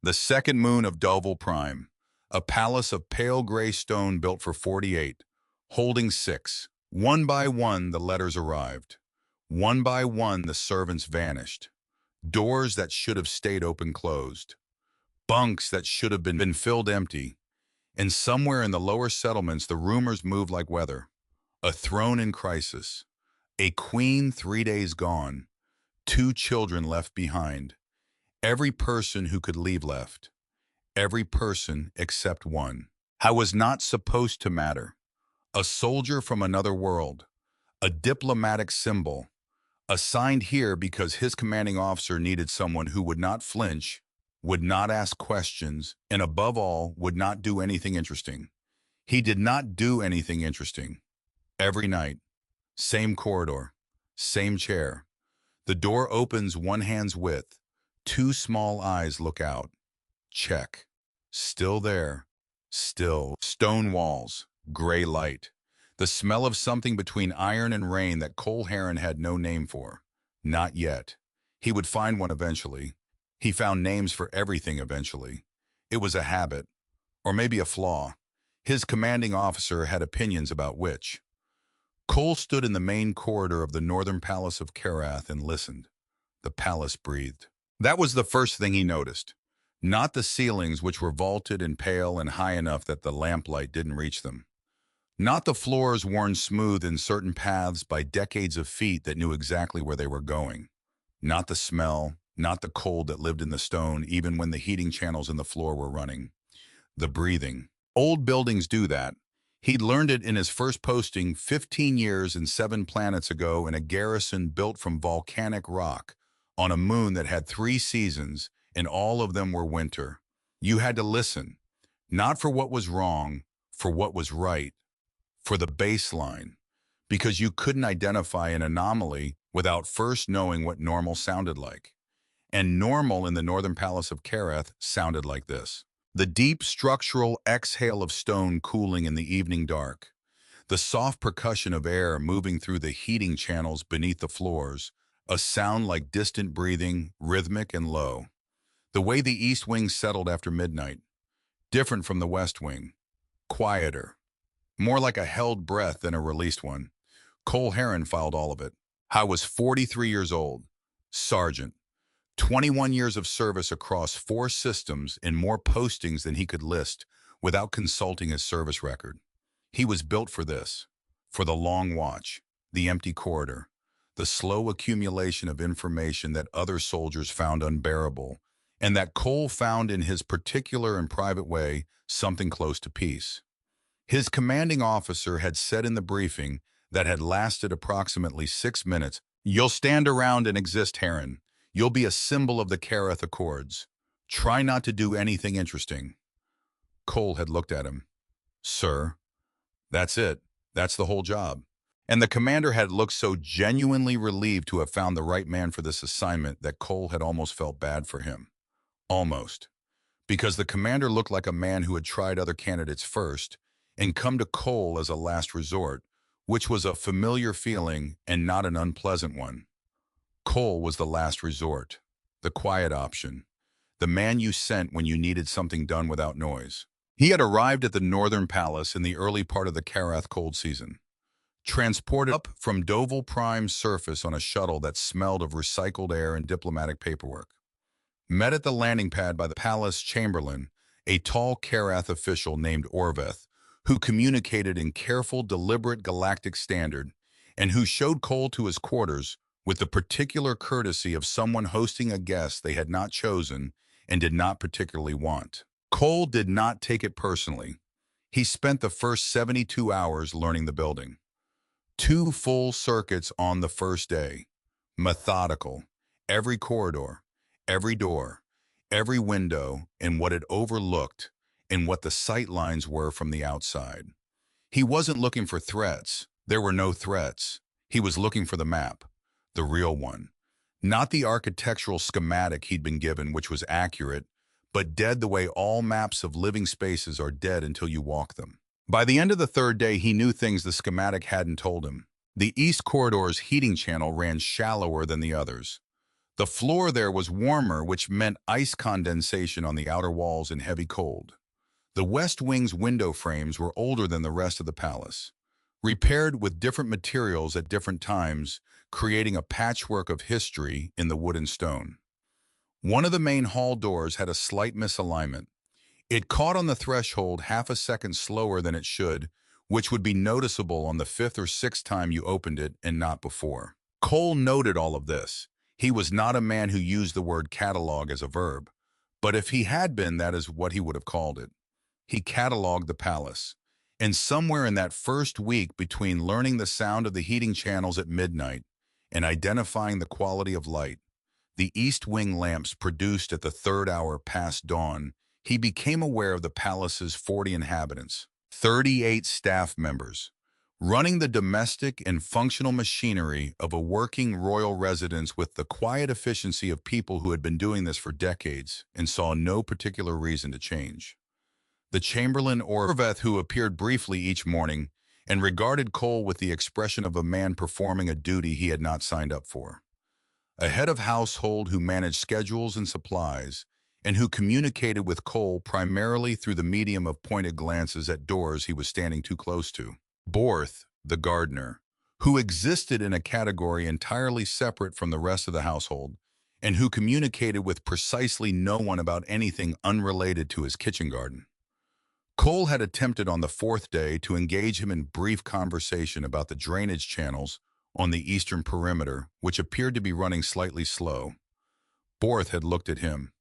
The second moon of Delval Prime, a palace of pale gray stone built for 48, holding 6. One by one, the letters arrived. One by one, the servants vanished. Doors that should have stayed open closed. Bunks that should have been filled empty. And somewhere in the lower settlements, the rumors moved like weather. A throne in crisis. A queen 3 days gone. 2 children left behind. Every person who could leave left. Every person except one. I was not supposed to matter. A soldier from another world. A diplomatic symbol. Assigned here because his commanding officer needed someone who would not flinch, would not ask questions, and above all, would not do anything interesting. He did not do anything interesting. Every night, same corridor, same chair. The door opens 1 hand's width. 2 small eyes look out. Check. Still there. Still. Stone walls. Gray light. The smell of something between iron and rain that Cole Harran had no name for. Not yet. He would find one eventually. He found names for everything eventually. It was a habit. Or maybe a flaw. His commanding officer had opinions about which. Cole stood in the main corridor of the northern palace of Karath and listened. The palace breathed. That was the first thing he noticed. Not the ceilings, which were vaulted and pale and high enough that the lamplight didn't reach them. Not the floors worn smooth in certain paths by decades of feet that knew exactly where they were going. Not the smell, not the cold that lived in the stone even when the heating channels in the floor were running. The breathing. Old buildings do that. He'd learned it in his first posting 15 years and 7 planets ago in a garrison built from volcanic rock on a moon that had 3 seasons, and all of them were winter. You had to listen, not for what was wrong, for what was right, for the baseline, because you couldn't identify an anomaly without first knowing what normal sounded like. And normal in the northern palace of Karath sounded like this. The deep structural exhale of stone cooling in the evening dark. The soft percussion of air moving through the heating channels beneath the floors, a sound like distant breathing, rhythmic and low. The way the east wing settled after midnight, different from the west wing, quieter, more like a held breath than a released one. Cole Harran filed all of it. I was 43 years old, sergeant, 21 years of service across 4 systems and more postings than he could list without consulting his service record. He was built for this, for the long watch, the empty corridor, the slow accumulation of information that other soldiers found unbearable, and that Cole found in his particular and private way something close to peace. His commanding officer had said in the briefing that had lasted approximately 6 minutes, "You'll stand around and exist, Harran. You'll be a symbol of the Karath Accords. Try not to do anything interesting." Cole had looked at him. "Sir, that's it. That's the whole job." And the commander had looked so genuinely relieved to have found the right man for this assignment that Cole had almost felt bad for him. Almost. Because the commander looked like a man who had tried other candidates first and come to Cole as a last resort, which was a familiar feeling and not an unpleasant one. Cole was the last resort, the quiet option, the man you sent when you needed something done without noise. He had arrived at the northern palace in the early part of the Karath cold season, transported up from Delval Prime's surface on a shuttle that smelled of recycled air and diplomatic paperwork. Met at the landing pad by the palace chamberlain, a tall Karath official named Orveth, who communicated in careful, deliberate galactic standard, and who showed Cole to his quarters with the particular courtesy of someone hosting a guest they had not chosen and did not particularly want. Cole did not take it personally. He spent the first 72 hours learning the building. 2 full circuits on the first day. Methodical. Every corridor, every door, every window, and what it overlooked, and what the sight lines were from the outside. He wasn't looking for threats. There were no threats. He was looking for the map, the real one. Not the architectural schematic he'd been given, which was accurate, but dead the way all maps of living spaces are dead until you walk them. By the end of the 3rd day, he knew things the schematic hadn't told him. The east corridor's heating channel ran shallower than the others. The floor there was warmer, which meant ice condensation on the outer walls and heavy cold. The West Wing's window frames were older than the rest of the palace, repaired with different materials at different times, creating a patchwork of history in the wood and stone. One of the main hall doors had a slight misalignment. It caught on the threshold half a second slower than it should, which would be noticeable on the fifth or sixth time you opened it and not before. Cole noted all of this. He was not a man who used the word catalog as a verb, but if he had been, that is what he would have called it. He cataloged the palace. And somewhere in that first week between learning the sound of the heating channels at midnight and identifying the quality of light, the east wing lamps produced at the third hour past dawn, he became aware of the palace's 40 inhabitants, 38 staff members, running the domestic and functional machinery of a working royal residence with the quiet efficiency of people who had been doing this for decades and saw no particular reason to change. The Chamberlain Orveth, who appeared briefly each morning and regarded Cole with the expression of a man performing a duty he had not signed up for. A head of household who managed schedules and supplies, and who communicated with Cole primarily through the medium of pointed glances at doors he was standing too close to. Borth, the gardener, who existed in a category entirely separate from the rest of the household, and who communicated with precisely no one about anything unrelated to his kitchen garden. Cole had attempted on the fourth day to engage him in brief conversation about the drainage channels on the eastern perimeter, which appeared to be running slightly slow. Borth had looked at him,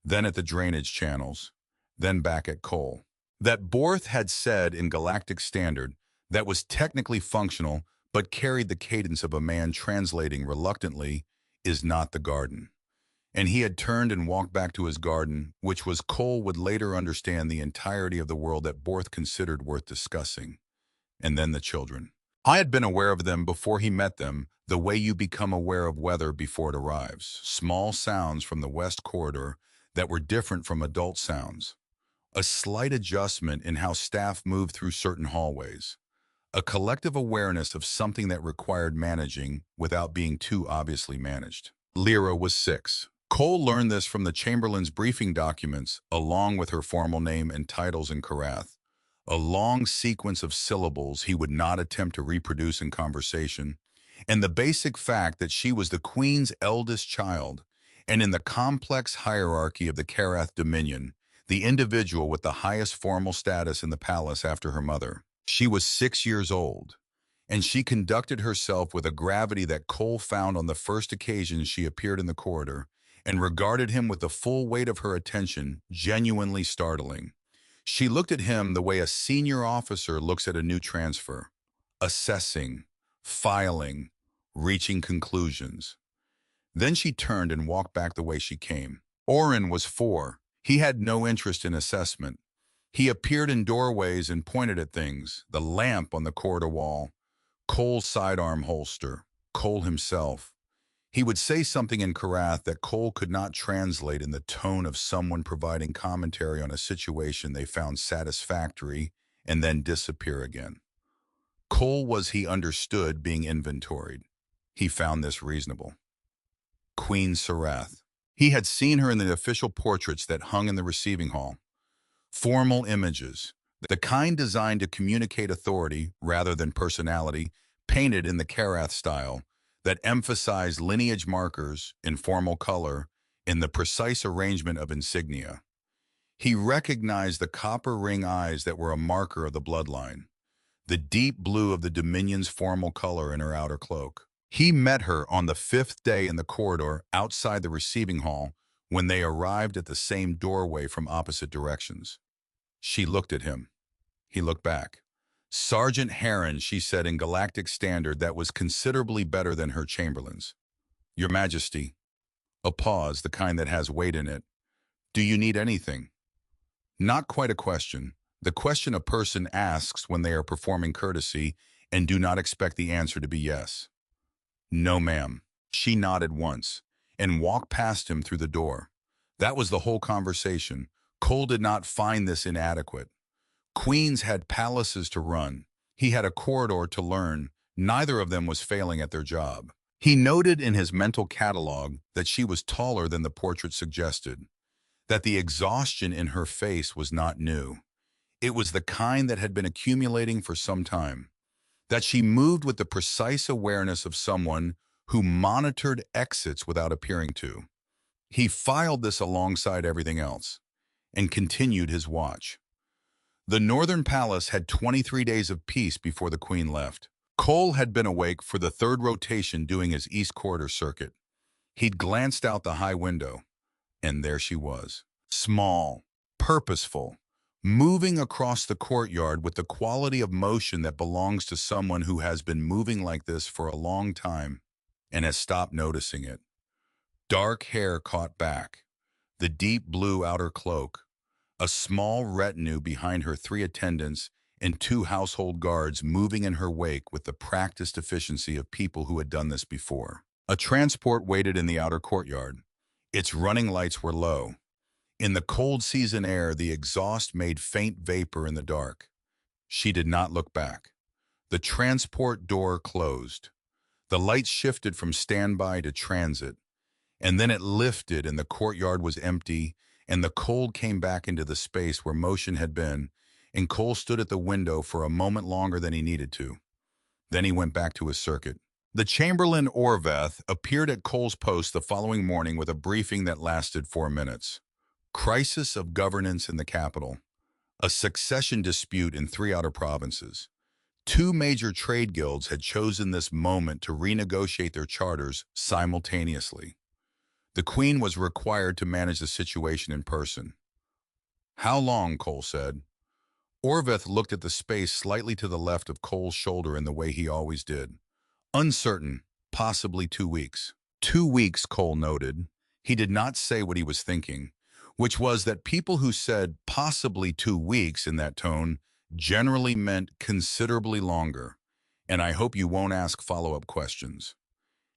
then at the drainage channels, then back at Cole. That Borth had said in Galactic Standard that was technically functional but carried the cadence of a man translating reluctantly is not the garden. And he had turned and walked back to his garden, which was Cole would later understand the entirety of the world that Borth considered worth discussing. And then the children. I had been aware of them before he met them, the way you become aware of weather before it arrives. Small sounds from the west corridor that were different from adult sounds. A slight adjustment in how staff moved through certain hallways. A collective awareness of something that required managing without being too obviously managed. Lyra was 6. Cole learned this from the Chamberlain's briefing documents, along with her formal name and titles in Karath, a long sequence of syllables he would not attempt to reproduce in conversation, and the basic fact that she was the Queen's eldest child, and in the complex hierarchy of the Karath Dominion, the individual with the highest formal status in the palace after her mother. She was 6 years old, and she conducted herself with a gravity that Cole found on the first occasion she appeared in the corridor, and regarded him with the full weight of her attention, genuinely startling. She looked at him the way a senior officer looks at a new transfer, assessing, filing, reaching conclusions. Then she turned and walked back the way she came. Oren was 4. He had no interest in assessment. He appeared in doorways and pointed at things, the lamp on the corridor wall, Cole's sidearm holster, Cole himself. He would say something in Karath that Cole could not translate in the tone of someone providing commentary on a situation they found satisfactory and then disappear again. Cole was, he understood, being inventoried. He found this reasonable. Queen Sarath. He had seen her in the official portraits that hung in the receiving hall. Formal images, the kind designed to communicate authority rather than personality, painted in the Karath style, that emphasized lineage markers in formal color in the precise arrangement of insignia. He recognized the copper ring eyes that were a marker of the bloodline, the deep blue of the Dominion's formal color in her outer cloak. He met her on the 5th day in the corridor outside the receiving hall when they arrived at the same doorway from opposite directions. She looked at him. He looked back. Sergeant Harran, she said in Galactic Standard that was considerably better than her Chamberlain's. Your Majesty. A pause, the kind that has weight in it. Do you need anything? Not quite a question. The question a person asks when they are performing courtesy and do not expect the answer to be yes. No, ma'am. She nodded once and walked past him through the door. That was the whole conversation. Cole did not find this inadequate. Queens had palaces to run. He had a corridor to learn. Neither of them was failing at their job. He noted in his mental catalog that she was taller than the portrait suggested, that the exhaustion in her face was not new. It was the kind that had been accumulating for some time, that she moved with the precise awareness of someone who monitored exits without appearing to. He filed this alongside everything else and continued his watch. The Northern Palace had 23 days of peace before the Queen left. Cole had been awake for the third rotation doing his East Corridor circuit. He'd glanced out the high window, and there she was. Small, purposeful, moving across the courtyard with the quality of motion that belongs to someone who has been moving like this for a long time and has stopped noticing it. Dark hair caught back, the deep blue outer cloak, a small retinue behind her 3 attendants and 2 household guards moving in her wake with the practiced efficiency of people who had done this before. A transport waited in the outer courtyard. Its running lights were low. In the cold season air, the exhaust made faint vapor in the dark. She did not look back. The transport door closed. The lights shifted from standby to transit, and then it lifted and the courtyard was empty, and the cold came back into the space where motion had been, and Cole stood at the window for a moment longer than he needed to. Then he went back to his circuit. The Chamberlain Orveth appeared at Cole's post the following morning with a briefing that lasted 4 minutes. Crisis of governance in the capital. A succession dispute in 3 outer provinces. 2 major trade guilds had chosen this moment to renegotiate their charters simultaneously. The Queen was required to manage the situation in person. "How long?" Cole said. Orveth looked at the space slightly to the left of Cole's shoulder in the way he always did. "Uncertain, possibly 2 weeks." 2 weeks, Cole noted. He did not say what he was thinking, which was that people who said possibly 2 weeks in that tone generally meant considerably longer, and I hope you won't ask follow-up questions.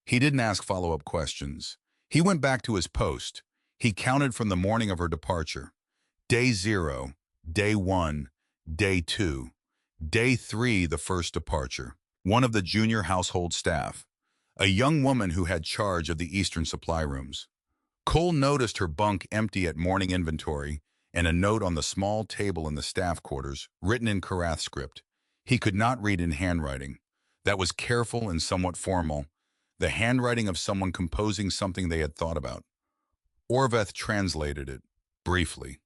He didn't ask follow-up questions. He went back to his post. He counted from the morning of her departure. Day 0, Day 1, Day 2, Day 3, the first departure. One of the junior household staff, a young woman who had charge of the eastern supply rooms. Cole noticed her bunk empty at morning inventory and a note on the small table in the staff quarters, written in Karath script. He could not read in handwriting. That was careful and somewhat formal, the handwriting of someone composing something they had thought about. Orveth translated it, briefly.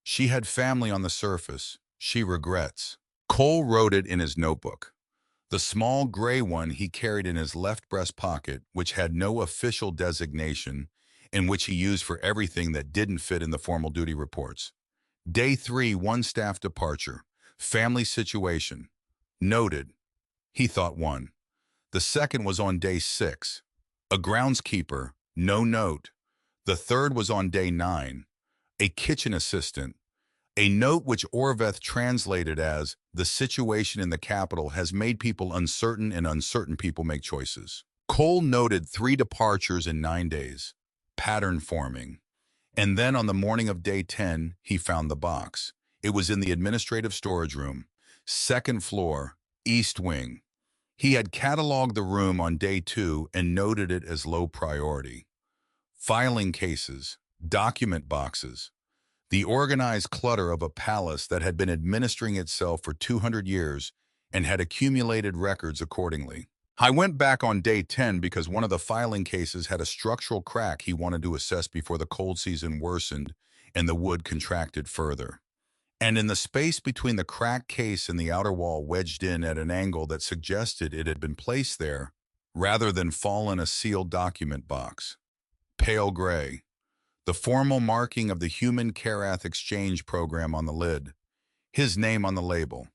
She had family on the surface. She regrets. Cole wrote it in his notebook. The small gray one he carried in his left breast pocket, which had no official designation, and which he used for everything that didn't fit in the formal duty reports. Day 3, 1 staff departure. Family situation. Noted. He thought 1. The second was on Day 6. A groundskeeper. No note. The third was on Day 9. A kitchen assistant. A note which Orveth translated as, "The situation in the capital has made people uncertain and uncertain people make choices." Cole noted 3 departures in 9 days. Pattern forming. And then on the morning of Day 10, he found the box. It was in the administrative storage room, 2nd floor, east wing. He had cataloged the room on Day 2 and noted it as low priority. Filing cases, document boxes, the organized clutter of a palace that had been administering itself for 200 years and had accumulated records accordingly. I went back on Day 10 because one of the filing cases had a structural crack he wanted to assess before the cold season worsened and the wood contracted further. And in the space between the cracked case and the outer wall wedged in at an angle that suggested it had been placed there, rather than fall in a sealed document box. Pale gray. The formal marking of the Human Karath Exchange program on the lid. His name on the label.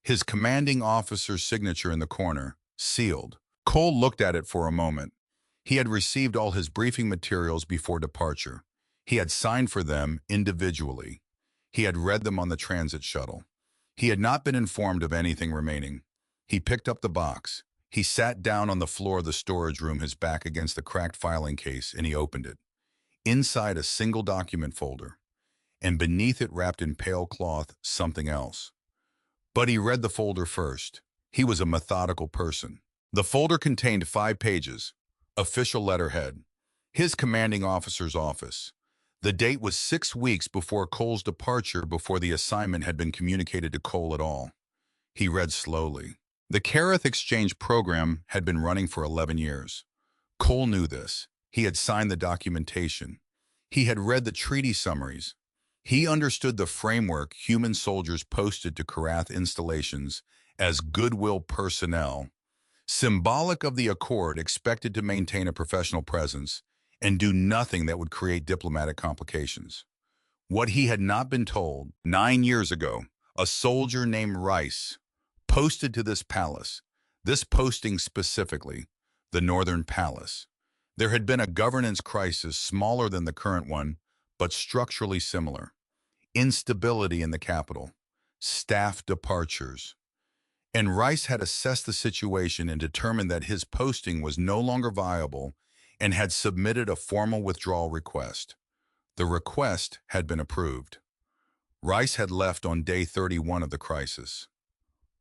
His commanding officer's signature in the corner, sealed. Cole looked at it for a moment. He had received all his briefing materials before departure. He had signed for them individually. He had read them on the transit shuttle. He had not been informed of anything remaining. He picked up the box. He sat down on the floor of the storage room, his back against the cracked filing case, and he opened it. Inside, a single document folder, and beneath it, wrapped in pale cloth, something else. But he read the folder first. He was a methodical person. The folder contained 5 pages. Official letterhead. His commanding officer's office. The date was 6 weeks before Cole's departure, before the assignment had been communicated to Cole at all. He read slowly. The Kareth exchange program had been running for 11 years. Cole knew this. He had signed the documentation. He had read the treaty summaries. He understood the framework human soldiers posted to Kareth installations as goodwill personnel, symbolic of the accord, expected to maintain a professional presence and do nothing that would create diplomatic complications. What he had not been told, 9 years ago, a soldier named Rice posted to this palace, this posting specifically, the Northern Palace. There had been a governance crisis smaller than the current one, but structurally similar. Instability in the capital, staff departures. And Rice had assessed the situation and determined that his posting was no longer viable and had submitted a formal withdrawal request. The request had been approved. Rice had left on day 31 of the crisis.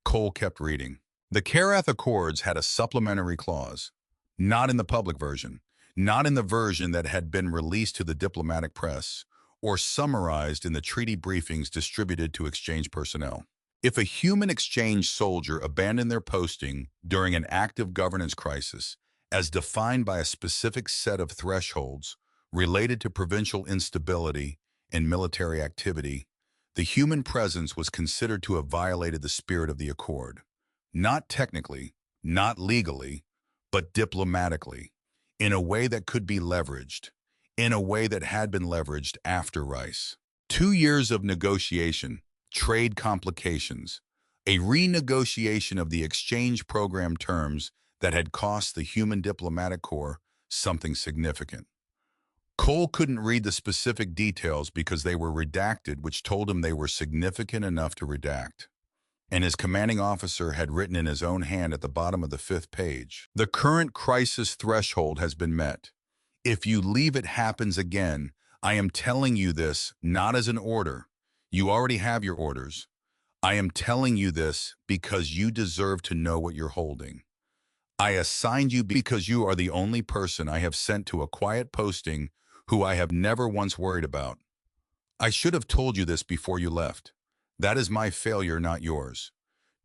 Cole kept reading. The Kareth Accords had a supplementary clause, not in the public version, not in the version that had been released to the diplomatic press or summarized in the treaty briefings distributed to exchange personnel. If a human exchange soldier abandoned their posting during an active governance crisis, as defined by a specific set of thresholds related to provincial instability and military activity, the human presence was considered to have violated the spirit of the accord, not technically, not legally, but diplomatically, in a way that could be leveraged, in a way that had been leveraged after Rice. 2 years of negotiation, trade complications, a renegotiation of the exchange program terms that had cost the human diplomatic corps something significant. Cole couldn't read the specific details because they were redacted, which told him they were significant enough to redact. And his commanding officer had written in his own hand at the bottom of the 5th page, "The current crisis threshold has been met. If you leave, it happens again. I am telling you this not as an order. You already have your orders. I am telling you this because you deserve to know what you're holding. I assigned you because you are the only person I have sent to a quiet posting who I have never once worried about. I should have told you this before you left. That is my failure, not yours.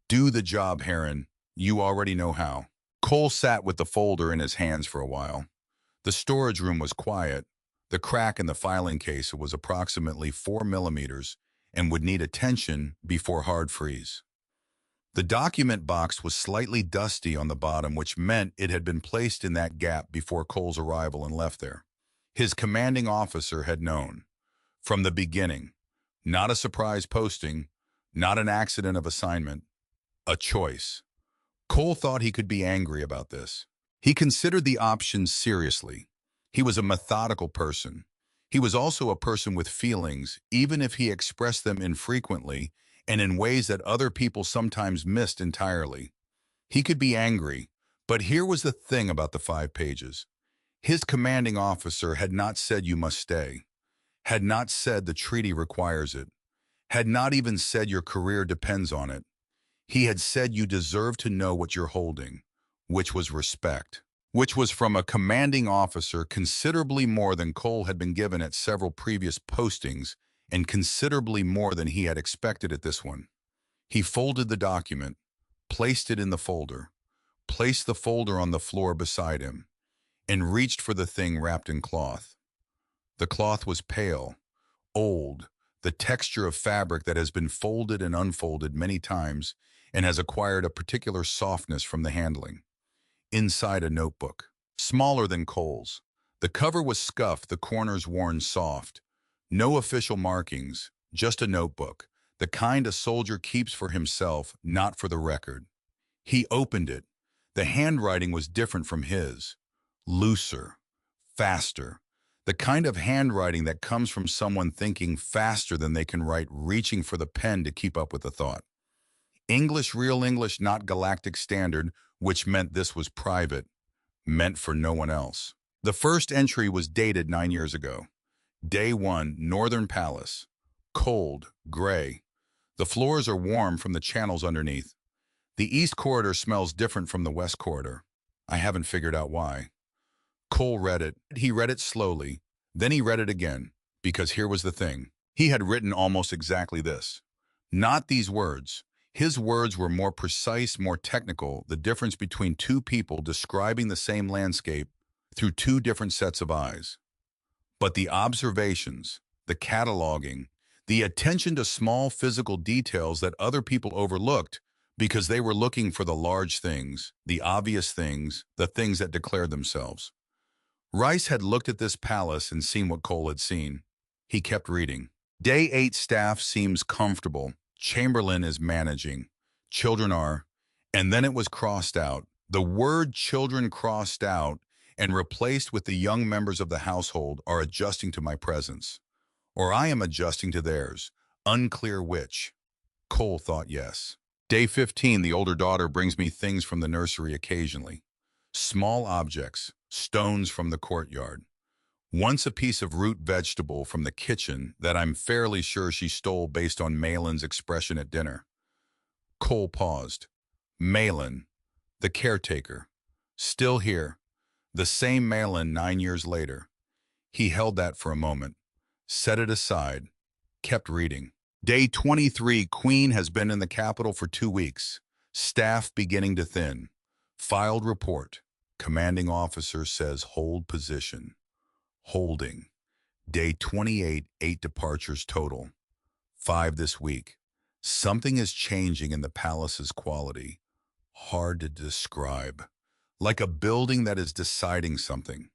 Do the job, Harran. You already know how." Cole sat with the folder in his hands for a while. The storage room was quiet. The crack in the filing case was approximately 4 millimeters and would need attention before hard freeze. The document box was slightly dusty on the bottom, which meant it had been placed in that gap before Cole's arrival and left there. His commanding officer had known. From the beginning. Not a surprise posting, not an accident of assignment, a choice. Cole thought he could be angry about this. He considered the options seriously. He was a methodical person. He was also a person with feelings, even if he expressed them infrequently and in ways that other people sometimes missed entirely. He could be angry, but here was the thing about the 5 pages. His commanding officer had not said you must stay, had not said the treaty requires it, had not even said your career depends on it. He had said you deserve to know what you're holding, which was respect, which was from a commanding officer considerably more than Cole had been given at several previous postings and considerably more than he had expected at this one. He folded the document, placed it in the folder, placed the folder on the floor beside him, and reached for the thing wrapped in cloth. The cloth was pale, old, the texture of fabric that has been folded and unfolded many times and has acquired a particular softness from the handling. Inside, a notebook, smaller than Cole's. The cover was scuffed, the corners worn soft. No official markings, just a notebook, the kind a soldier keeps for himself, not for the record. He opened it. The handwriting was different from his. Looser, faster. The kind of handwriting that comes from someone thinking faster than they can write, reaching for the pen to keep up with the thought. English, real English, not galactic standard, which meant this was private, meant for no one else. The first entry was dated 9 years ago. Day 1, Northern Palace. Cold, gray. The floors are warm from the channels underneath. The east corridor smells different from the west corridor. I haven't figured out why. Cole read it. He read it slowly. Then he read it again, because here was the thing. He had written almost exactly this. Not these words. His words were more precise, more technical, the difference between two people describing the same landscape through two different sets of eyes. But the observations, the cataloging, the attention to small physical details that other people overlooked because they were looking for the large things, the obvious things, the things that declared themselves. Rice had looked at this palace and seen what Cole had seen. He kept reading. Day 8 staff seems comfortable. Chamberlain is managing. Children are. And then it was crossed out. The word children crossed out and replaced with the young members of the household are adjusting to my presence. Or I am adjusting to theirs. Unclear which. Cole thought yes. Day 15, the older daughter brings me things from the nursery occasionally. Small objects, stones from the courtyard. Once a piece of root vegetable from the kitchen that I'm fairly sure she stole based on Malin's expression at dinner. Cole paused. Malin, the caretaker. Still here. The same Malin 9 years later. He held that for a moment, set it aside, kept reading. Day 23, Queen has been in the capital for 2 weeks. Staff beginning to thin. Filed report. Commanding officer says hold position. Holding. Day 28, 8 departures total. 5 this week. Something is changing in the palace's quality. Hard to describe. Like a building that is deciding something.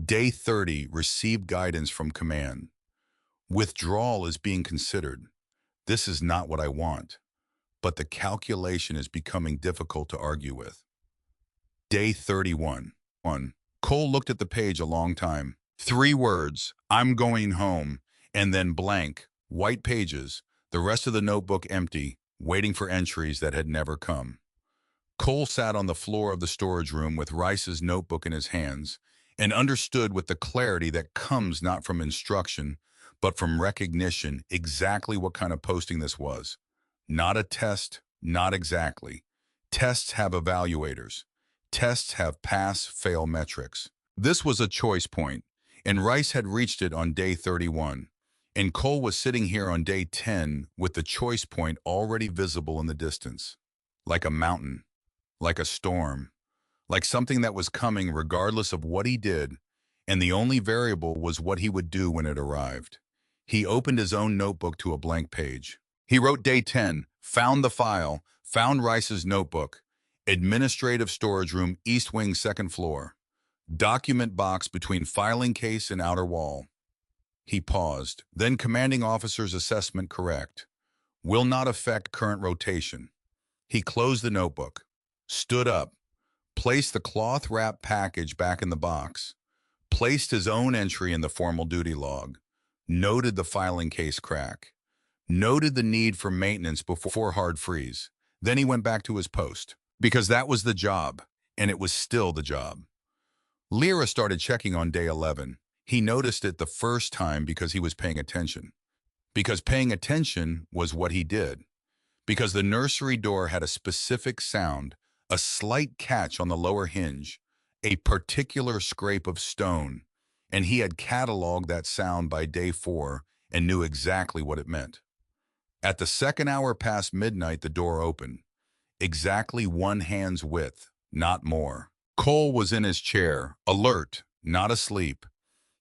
Day 30, received guidance from command. Withdrawal is being considered. This is not what I want, but the calculation is becoming difficult to argue with. Day 31. Cole looked at the page a long time. 3 words, I'm going home, and then blank, white pages, the rest of the notebook empty, waiting for entries that had never come. Cole sat on the floor of the storage room with Rice's notebook in his hands and understood with the clarity that comes not from instruction, but from recognition exactly what kind of posting this was. Not a test, not exactly. Tests have evaluators. Tests have pass-fail metrics. This was a choice point, and Rice had reached it on day 31. And Cole was sitting here on day 10 with the choice point already visible in the distance. Like a mountain, like a storm, like something that was coming regardless of what he did, and the only variable was what he would do when it arrived. He opened his own notebook to a blank page. He wrote day 10, found the file, found Rice's notebook, administrative storage room, east wing, 2nd floor, document box between filing case and outer wall. He paused, then commanding officer's assessment correct. Will not affect current rotation. He closed the notebook, stood up, placed the cloth-wrapped package back in the box, placed his own entry in the formal duty log, noted the filing case crack, noted the need for maintenance before hard freeze. Then he went back to his post, because that was the job, and it was still the job. Lyra started checking on day 11. He noticed it the first time because he was paying attention. Because paying attention was what he did. Because the nursery door had a specific sound, a slight catch on the lower hinge, a particular scrape of stone, and he had cataloged that sound by day 4 and knew exactly what it meant. At the 2nd hour past midnight, the door opened. Exactly 1 hand's width, not more. Cole was in his chair, alert, not asleep.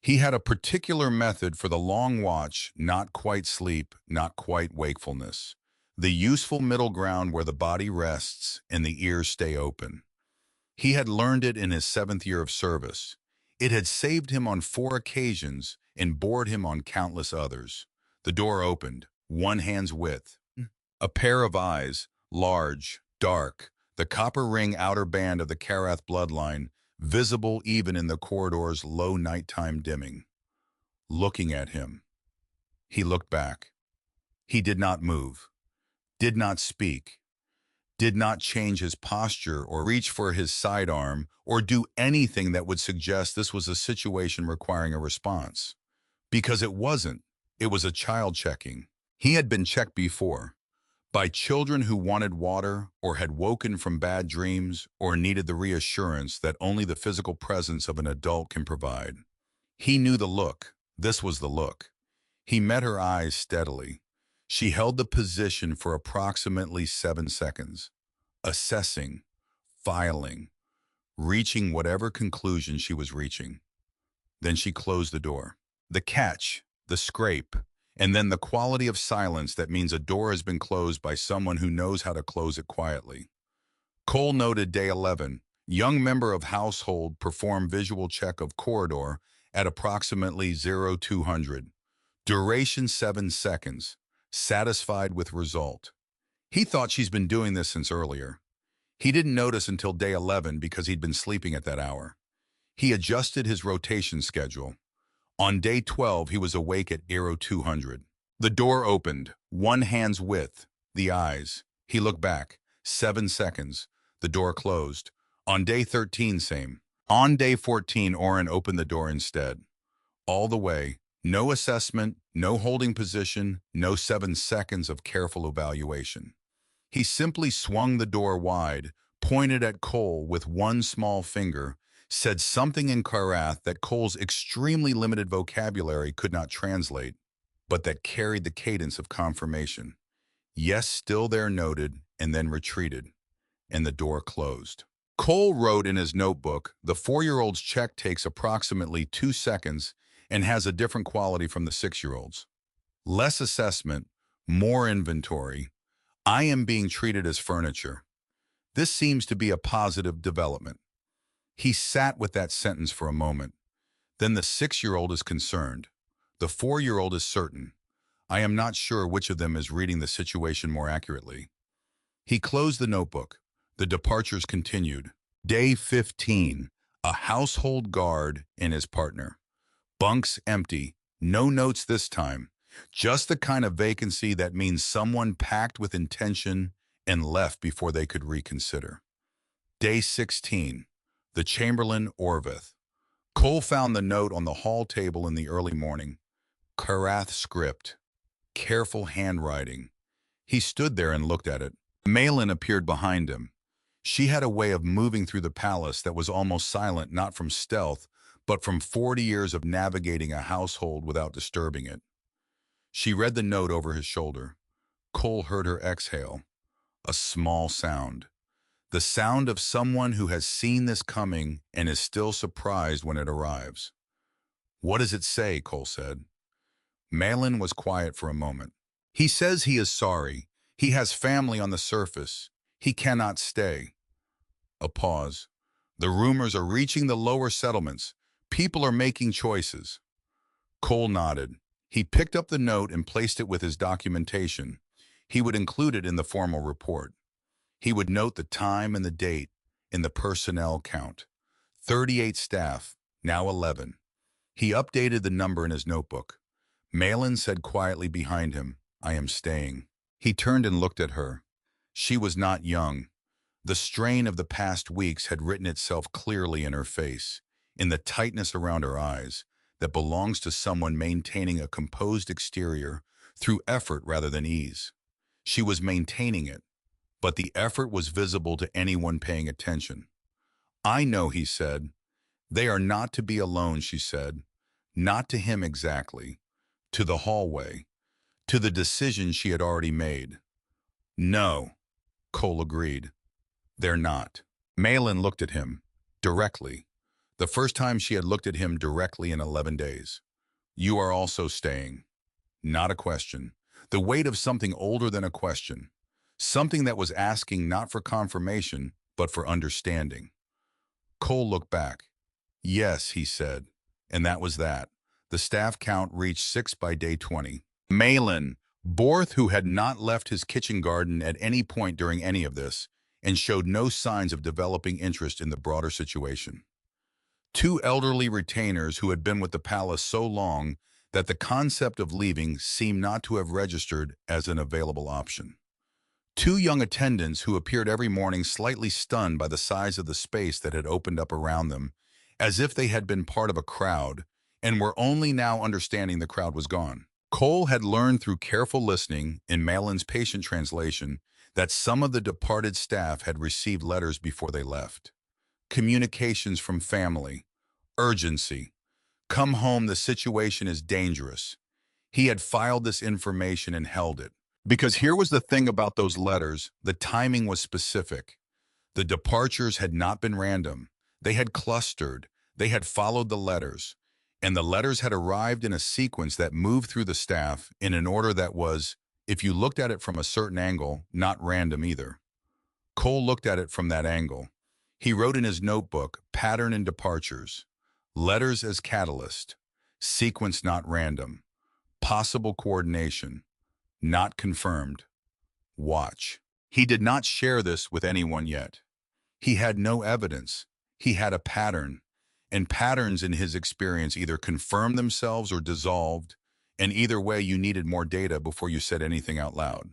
He had a particular method for the long watch, not quite sleep, not quite wakefulness. The useful middle ground where the body rests and the ears stay open. He had learned it in his 7th year of service. It had saved him on 4 occasions and bored him on countless others. The door opened, 1 hand's width. A pair of eyes, large, dark, the copper ring outer band of the Karath bloodline, visible even in the corridor's low nighttime dimming. Looking at him. He looked back. He did not move, did not speak, did not change his posture or reach for his sidearm or do anything that would suggest this was a situation requiring a response. Because it wasn't. It was a child checking. He had been checked before, by children who wanted water or had woken from bad dreams or needed the reassurance that only the physical presence of an adult can provide. He knew the look. This was the look. He met her eyes steadily. She held the position for approximately 7 seconds, assessing, filing, reaching whatever conclusion she was reaching. Then she closed the door. The catch, the scrape, and then the quality of silence that means a door has been closed by someone who knows how to close it quietly. Cole noted day 11, young member of household perform visual check of corridor at approximately 0200. Duration 7 seconds. Satisfied with result. He thought she's been doing this since earlier. He didn't notice until day 11 because he'd been sleeping at that hour. He adjusted his rotation schedule. On day 12, he was awake at 0200. The door opened, one hand's width, the eyes. He looked back, 7 seconds. The door closed. On day 13, same. On day 14, Oren opened the door instead. All the way, no assessment, no holding position, no 7 seconds of careful evaluation. He simply swung the door wide, pointed at Cole with one small finger, said something in Karath that Cole's extremely limited vocabulary could not translate, but that carried the cadence of confirmation. Yes, still there noted, and then retreated, and the door closed. Cole wrote in his notebook, the 4-year-old's check takes approximately 2 seconds and has a different quality from the 6-year-old's. Less assessment, more inventory. I am being treated as furniture. This seems to be a positive development. He sat with that sentence for a moment. Then the 6-year-old is concerned. The 4-year-old is certain. I am not sure which of them is reading the situation more accurately. He closed the notebook. The departures continued. Day 15, a household guard and his partner. Bunks empty, no notes this time. Just the kind of vacancy that means someone packed with intention and left before they could reconsider. Day 16, the Chamberlain Orveth. Cole found the note on the hall table in the early morning. Karath script. Careful handwriting. He stood there and looked at it. Malin appeared behind him. She had a way of moving through the palace that was almost silent, not from stealth, but from 40 years of navigating a household without disturbing it. She read the note over his shoulder. Cole heard her exhale. A small sound. The sound of someone who has seen this coming and is still surprised when it arrives. What does it say? Cole said. Malin was quiet for a moment. He says he is sorry. He has family on the surface. He cannot stay. A pause. The rumors are reaching the lower settlements. People are making choices. Cole nodded. He picked up the note and placed it with his documentation. He would include it in the formal report. He would note the time and the date in the personnel count. 38 staff, now 11. He updated the number in his notebook. Malin said quietly behind him, I am staying. He turned and looked at her. She was not young. The strain of the past weeks had written itself clearly in her face, in the tightness around her eyes that belongs to someone maintaining a composed exterior through effort rather than ease. She was maintaining it, but the effort was visible to anyone paying attention. I know, he said. They are not to be alone, she said. Not to him exactly. To the hallway. To the decision she had already made. No, Cole agreed. They're not. Malin looked at him, directly. The first time she had looked at him directly in 11 days. You are also staying. Not a question. The weight of something older than a question. Something that was asking not for confirmation, but for understanding. Cole looked back. Yes, he said. And that was that. The staff count reached 6 by day 20. Malin, Borth, who had not left his kitchen garden at any point during any of this, and showed no signs of developing interest in the broader situation. 2 elderly retainers who had been with the palace so long that the concept of leaving seemed not to have registered as an available option. 2 young attendants who appeared every morning slightly stunned by the size of the space that had opened up around them, as if they had been part of a crowd, and were only now understanding the crowd was gone. Cole had learned through careful listening in Malin's patient translation that some of the departed staff had received letters before they left. Communications from family, urgency, come home, the situation is dangerous. He had filed this information and held it. Because here was the thing about those letters, the timing was specific. The departures had not been random. They had clustered. They had followed the letters. And the letters had arrived in a sequence that moved through the staff in an order that was, if you looked at it from a certain angle, not random either. Cole looked at it from that angle. He wrote in his notebook, pattern and departures, letters as catalyst, sequence not random, possible coordination, not confirmed, watch. He did not share this with anyone yet. He had no evidence. He had a pattern, and patterns in his experience either confirmed themselves or dissolved, and either way you needed more data before you said anything out loud.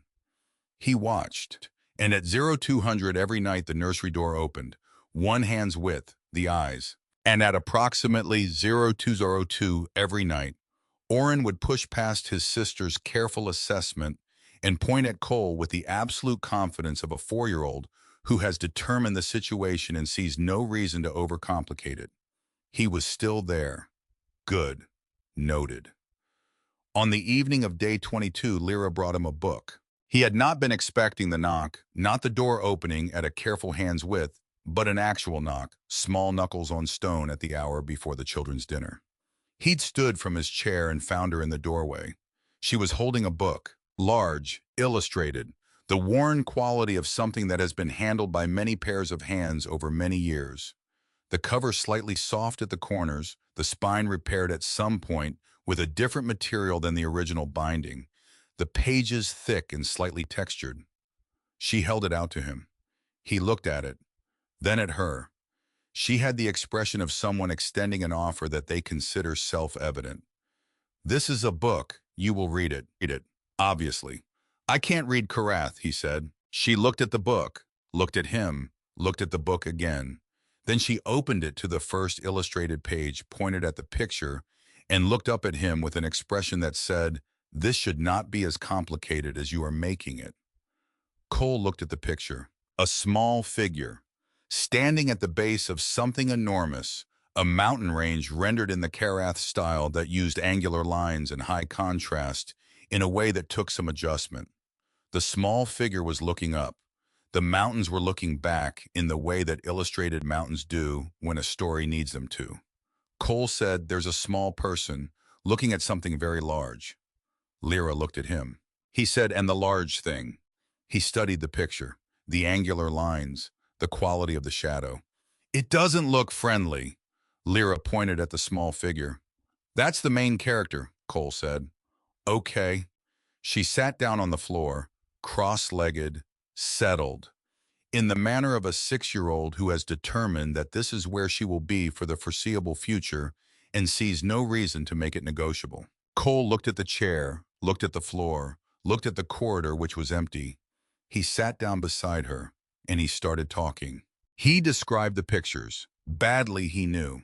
He watched, and at 0200 every night the nursery door opened, one hand's width, the eyes, and at approximately 0202 every night, Orrin would push past his sister's careful assessment and point at Cole with the absolute confidence of a 4-year-old who has determined the situation and sees no reason to overcomplicate it. He was still there. Good. Noted. On the evening of day 22, Lyra brought him a book. He had not been expecting the knock, not the door opening at a careful hand's width, but an actual knock, small knuckles on stone at the hour before the children's dinner. He'd stood from his chair and found her in the doorway. She was holding a book, large, illustrated, the worn quality of something that has been handled by many pairs of hands over many years. The cover slightly soft at the corners, the spine repaired at some point with a different material than the original binding, the pages thick and slightly textured. She held it out to him. He looked at it, then at her. She had the expression of someone extending an offer that they consider self-evident. This is a book. You will read it. Read it. Obviously. I can't read Karath, he said. She looked at the book, looked at him, looked at the book again. Then she opened it to the first illustrated page, pointed at the picture, and looked up at him with an expression that said, "This should not be as complicated as you are making it." Cole looked at the picture. A small figure, standing at the base of something enormous, a mountain range rendered in the Karath style that used angular lines and high contrast in a way that took some adjustment. The small figure was looking up. The mountains were looking back in the way that illustrated mountains do when a story needs them to. Cole said, "There's a small person looking at something very large." Lyra looked at him. He said, "And the large thing." He studied the picture, the angular lines, the quality of the shadow. "It doesn't look friendly." Lyra pointed at the small figure. "That's the main character," Cole said. "Okay." She sat down on the floor, cross-legged, settled, in the manner of a 6-year-old who has determined that this is where she will be for the foreseeable future and sees no reason to make it negotiable. Cole looked at the chair, looked at the floor, looked at the corridor, which was empty. He sat down beside her, and he started talking. He described the pictures. Badly, he knew.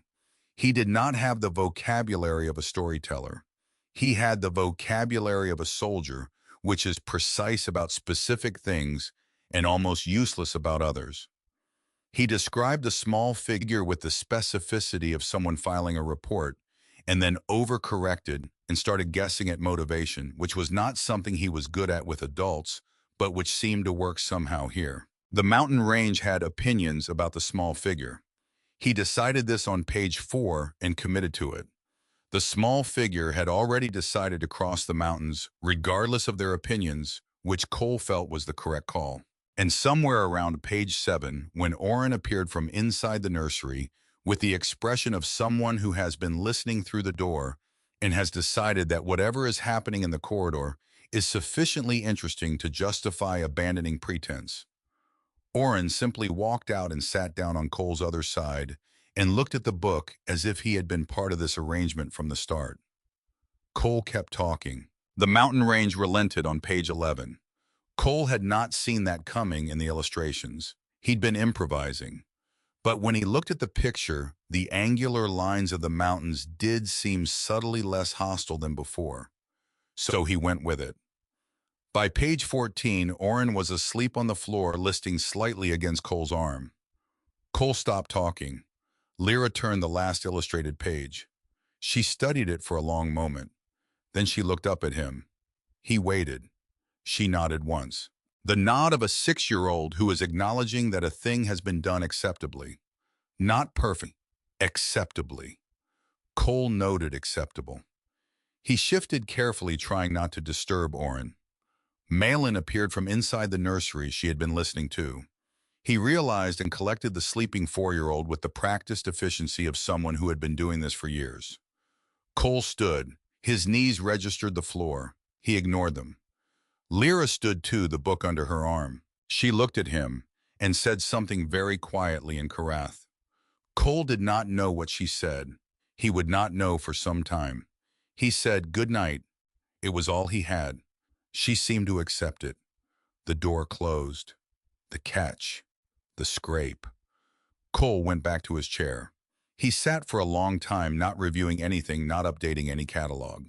He did not have the vocabulary of a storyteller. He had the vocabulary of a soldier, which is precise about specific things and almost useless about others. He described the small figure with the specificity of someone filing a report, and then overcorrected and started guessing at motivation, which was not something he was good at with adults, but which seemed to work somehow here. The mountain range had opinions about the small figure. He decided this on page 4 and committed to it. The small figure had already decided to cross the mountains, regardless of their opinions, which Cole felt was the correct call. And somewhere around page 7, when Orrin appeared from inside the nursery, with the expression of someone who has been listening through the door and has decided that whatever is happening in the corridor is sufficiently interesting to justify abandoning pretense. Orrin simply walked out and sat down on Cole's other side and looked at the book as if he had been part of this arrangement from the start. Cole kept talking. The mountain range relented on page 11. Cole had not seen that coming in the illustrations. He'd been improvising. But when he looked at the picture, the angular lines of the mountains did seem subtly less hostile than before. so he went with it. By page 14, Oren was asleep on the floor, listing slightly against Cole's arm. Cole stopped talking. Lyra turned the last illustrated page. She studied it for a long moment. Then she looked up at him. He waited. She nodded once. The nod of a 6-year-old who is acknowledging that a thing has been done acceptably. Not perfect, acceptably. Cole noted acceptable. He shifted carefully, trying not to disturb Oren. Malin appeared from inside the nursery she had been listening to. He realized and collected the sleeping 4-year-old with the practiced efficiency of someone who had been doing this for years. Cole stood. His knees registered the floor. He ignored them. Lyra stood too, the book under her arm. She looked at him and said something very quietly in Karath. Cole did not know what she said. He would not know for some time. He said, "Good night." It was all he had. She seemed to accept it. The door closed. The catch. The scrape. Cole went back to his chair. He sat for a long time, not reviewing anything, not updating any catalog.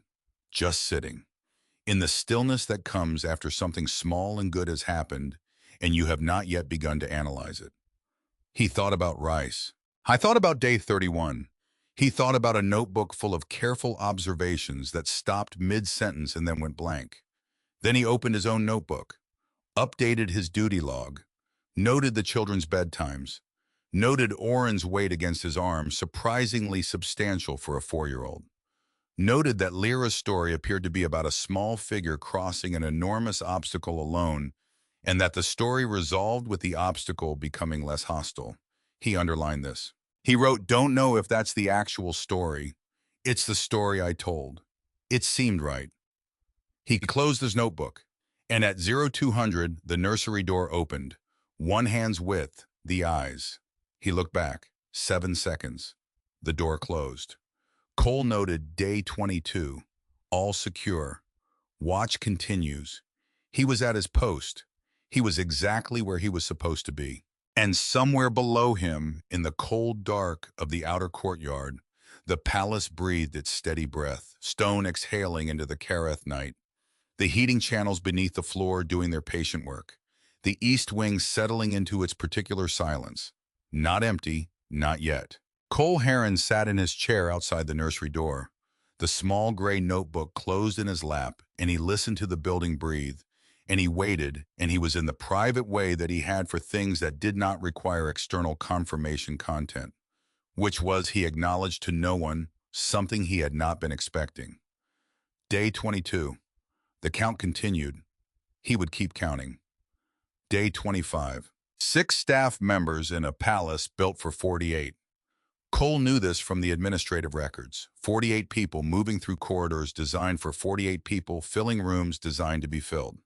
Just sitting. In the stillness that comes after something small and good has happened, and you have not yet begun to analyze it. He thought about Rice. I thought about day 31. He thought about a notebook full of careful observations that stopped mid-sentence and then went blank. Then he opened his own notebook, updated his duty log, noted the children's bedtimes, noted Oren's weight against his arm, surprisingly substantial for a 4-year-old. Noted that Lyra's story appeared to be about a small figure crossing an enormous obstacle alone, and that the story resolved with the obstacle becoming less hostile. He underlined this. He wrote, "Don't know if that's the actual story. It's the story I told." It seemed right. He closed his notebook, and at 0200, the nursery door opened. 1 hand's width, the eyes. He looked back. 7 seconds. The door closed. Cole noted day 22. All secure. Watch continues. He was at his post. He was exactly where he was supposed to be. And somewhere below him, in the cold dark of the outer courtyard, the palace breathed its steady breath, stone exhaling into the Kareth night. The heating channels beneath the floor doing their patient work. The east wing settling into its particular silence. Not empty, not yet. Cole Harran sat in his chair outside the nursery door. The small gray notebook closed in his lap, and he listened to the building breathe. And he waited, and he was in the private way that he had for things that did not require external confirmation content, which was, he acknowledged to no one, something he had not been expecting. Day 22. The count continued. He would keep counting. Day 25. 6 staff members in a palace built for 48. Cole knew this from the administrative records. 48 people moving through corridors designed for 48 people, filling rooms designed to be filled.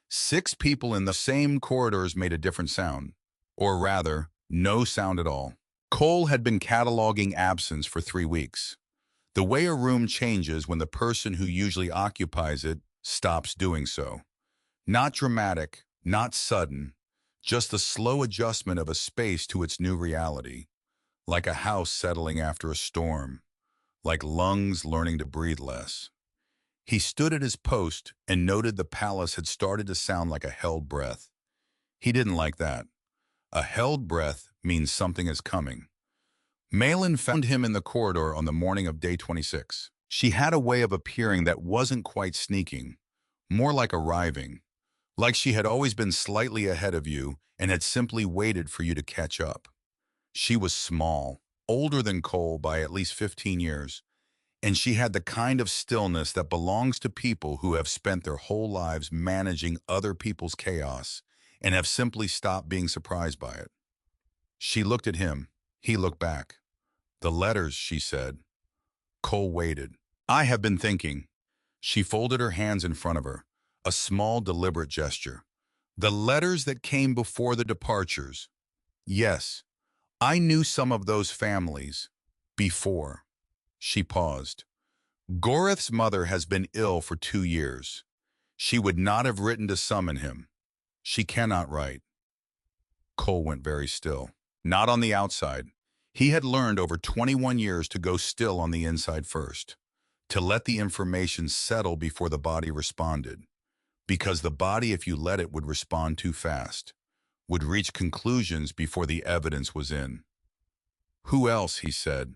6 people in the same corridors made a different sound, or rather, no sound at all. Cole had been cataloging absence for 3 weeks. The way a room changes when the person who usually occupies it stops doing so. Not dramatic, not sudden, just the slow adjustment of a space to its new reality. Like a house settling after a storm, like lungs learning to breathe less. He stood at his post and noted the palace had started to sound like a held breath. He didn't like that. A held breath means something is coming. Malin found him in the corridor on the morning of day 26. She had a way of appearing that wasn't quite sneaking, more like arriving, like she had always been slightly ahead of you and had simply waited for you to catch up. She was small, older than Cole by at least 15 years, and she had the kind of stillness that belongs to people who have spent their whole lives managing other people's chaos and have simply stopped being surprised by it. She looked at him. He looked back. "The letters," she said. Cole waited. "I have been thinking." She folded her hands in front of her, a small, deliberate gesture. "The letters that came before the departures. Yes. I knew some of those families. Before." She paused. "Goreth's mother has been ill for 2 years. She would not have written to summon him. She cannot write." Cole went very still. Not on the outside. He had learned over 21 years to go still on the inside first. to let the information settle before the body responded, because the body, if you let it, would respond too fast, would reach conclusions before the evidence was in. Who else, he said.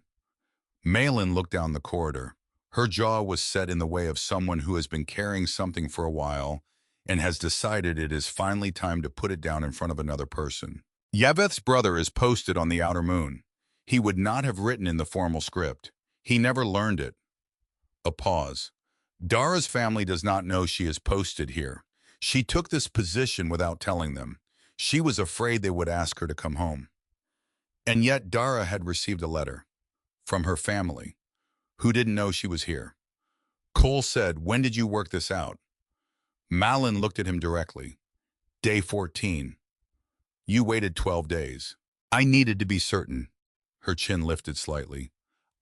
Malin looked down the corridor. Her jaw was set in the way of someone who has been carrying something for a while and has decided it is finally time to put it down in front of another person. Yeveth's brother is posted on the outer moon. He would not have written in the formal script. He never learned it. A pause. Dara's family does not know she is posted here. She took this position without telling them. She was afraid they would ask her to come home. And yet Dara had received a letter from her family, who didn't know she was here. Cole said, "When did you work this out?" Malin looked at him directly. "Day 14. You waited 12 days. I needed to be certain." Her chin lifted slightly.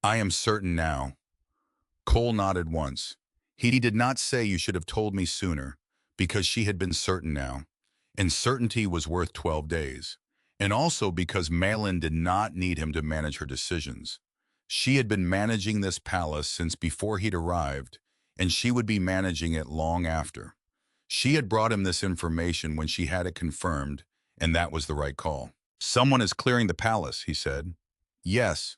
"I am certain now." Cole nodded once. He did not say you should have told me sooner, because she had been certain now. And certainty was worth 12 days. And also because Malin did not need him to manage her decisions. She had been managing this palace since before he'd arrived, and she would be managing it long after. She had brought him this information when she had it confirmed, and that was the right call. "Someone is clearing the palace," he said. "Yes.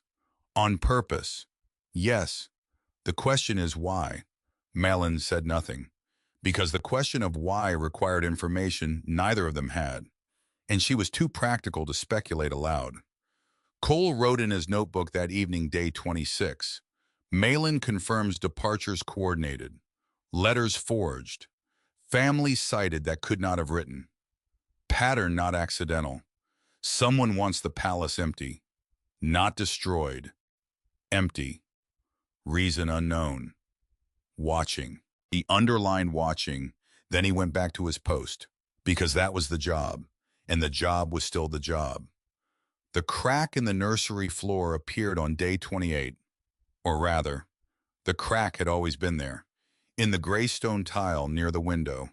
On purpose. Yes. The question is why?" Malin said nothing, because the question of why required information neither of them had, and she was too practical to speculate aloud. Cole wrote in his notebook that evening, day 26. Malin confirms departures coordinated. Letters forged. Family cited that could not have written. Pattern not accidental. Someone wants the palace empty. Not destroyed. Empty. Reason unknown. Watching. He underlined watching, then he went back to his post, because that was the job, and the job was still the job. The crack in the nursery floor appeared on day 28, or rather, the crack had always been there, in the gray stone tile near the window.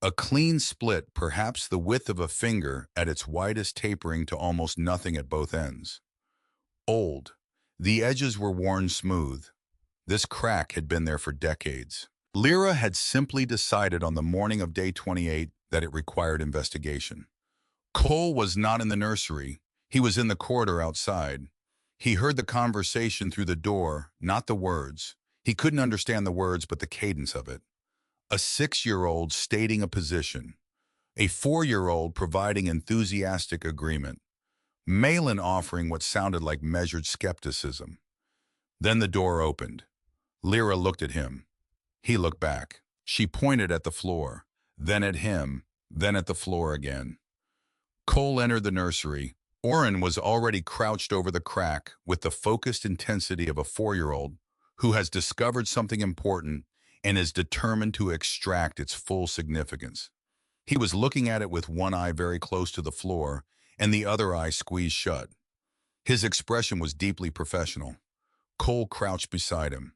A clean split, perhaps the width of a finger at its widest, tapering to almost nothing at both ends. Old. The edges were worn smooth. This crack had been there for decades. Lyra had simply decided on the morning of day 28 that it required investigation. Cole was not in the nursery. He was in the corridor outside. He heard the conversation through the door, not the words. He couldn't understand the words, but the cadence of it. A 6-year-old stating a position. A 4-year-old providing enthusiastic agreement. Malin offering what sounded like measured skepticism. Then the door opened. Lyra looked at him. He looked back. She pointed at the floor, then at him, then at the floor again. Cole entered the nursery. Oren was already crouched over the crack with the focused intensity of a 4-year-old who has discovered something important and is determined to extract its full significance. He was looking at it with one eye very close to the floor and the other eye squeezed shut. His expression was deeply professional. Cole crouched beside him.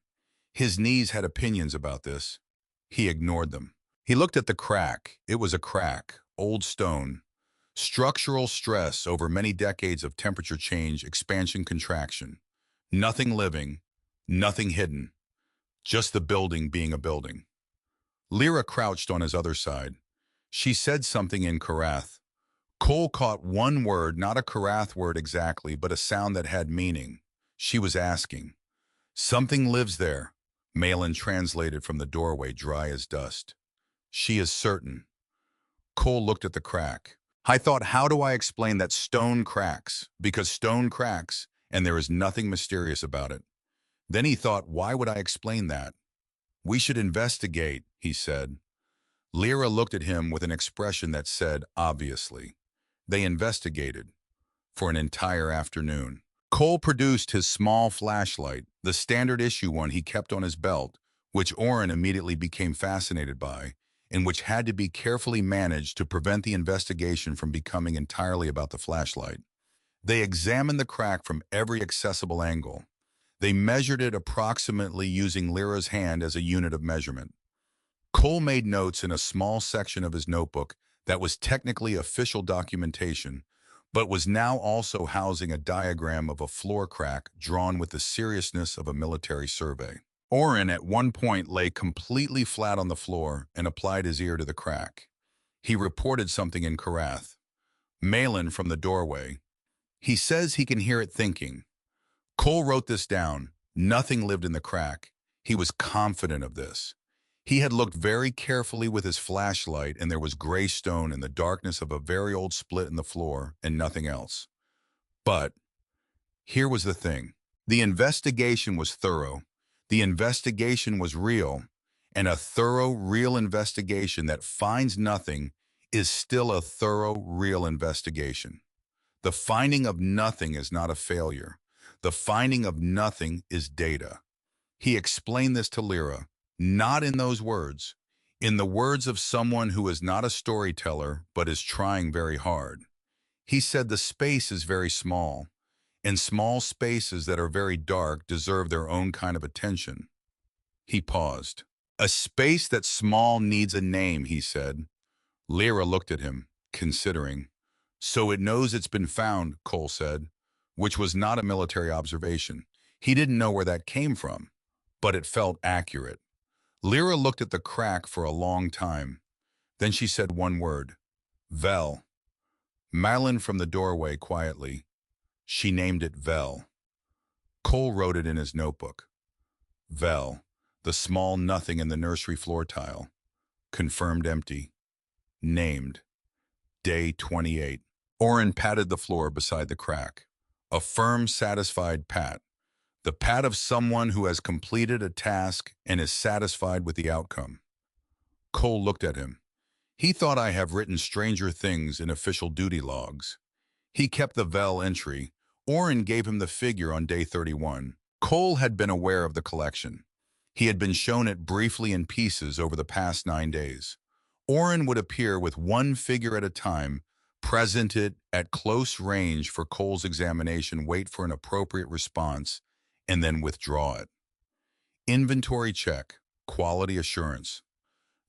His knees had opinions about this. He ignored them. He looked at the crack. It was a crack, old stone. Structural stress over many decades of temperature change, expansion, contraction. Nothing living, nothing hidden. Just the building being a building. Lyra crouched on his other side. She said something in Karath. Cole caught one word, not a Karath word exactly, but a sound that had meaning. She was asking. "Something lives there," Malin translated from the doorway, dry as dust. "She is certain." Cole looked at the crack. I thought, how do I explain that stone cracks? Because stone cracks, and there is nothing mysterious about it. Then he thought, why would I explain that? "We should investigate," he said. Lyra looked at him with an expression that said, obviously. They investigated. For an entire afternoon. Cole produced his small flashlight, the standard issue one he kept on his belt, which Oren immediately became fascinated by, and which had to be carefully managed to prevent the investigation from becoming entirely about the flashlight. They examined the crack from every accessible angle. They measured it approximately using Lyra's hand as a unit of measurement. Cole made notes in a small section of his notebook that was technically official documentation, but was now also housing a diagram of a floor crack drawn with the seriousness of a military survey. Oren at one point lay completely flat on the floor and applied his ear to the crack. He reported something in Karath. Malin from the doorway. He says he can hear it thinking. Cole wrote this down. Nothing lived in the crack. He was confident of this. He had looked very carefully with his flashlight, and there was gray stone in the darkness of a very old split in the floor and nothing else. But here was the thing. The investigation was thorough. The investigation was real, and a thorough, real investigation that finds nothing is still a thorough, real investigation. The finding of nothing is not a failure. The finding of nothing is data. He explained this to Lyra, not in those words, in the words of someone who is not a storyteller but is trying very hard. He said the space is very small, and small spaces that are very dark deserve their own kind of attention. He paused. A space that's small needs a name, he said. Lyra looked at him, considering. So it knows it's been found, Cole said, which was not a military observation. He didn't know where that came from, but it felt accurate. Lyra looked at the crack for a long time. Then she said one word, Vel. Malin from the doorway quietly. She named it Vel. Cole wrote it in his notebook. Vel, the small nothing in the nursery floor tile. Confirmed empty. Named. Day 28. Oren patted the floor beside the crack. A firm, satisfied pat. The pat of someone who has completed a task and is satisfied with the outcome. Cole looked at him. He thought I have written stranger things in official duty logs. He kept the Vel entry. Oren gave him the figure on day 31. Cole had been aware of the collection. He had been shown it briefly in pieces over the past 9 days. Oren would appear with one figure at a time, present it at close range for Cole's examination, wait for an appropriate response, and then withdraw it. Inventory check, quality assurance.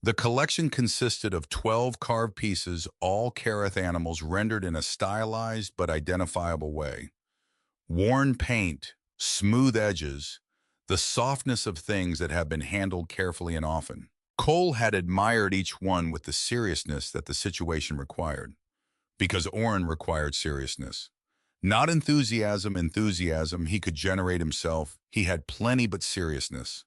The collection consisted of 12 carved pieces, all Karath animals rendered in a stylized but identifiable way. Worn paint, smooth edges, the softness of things that have been handled carefully and often. Cole had admired each one with the seriousness that the situation required, because Oren required seriousness. Not enthusiasm, he could generate himself. He had plenty but seriousness.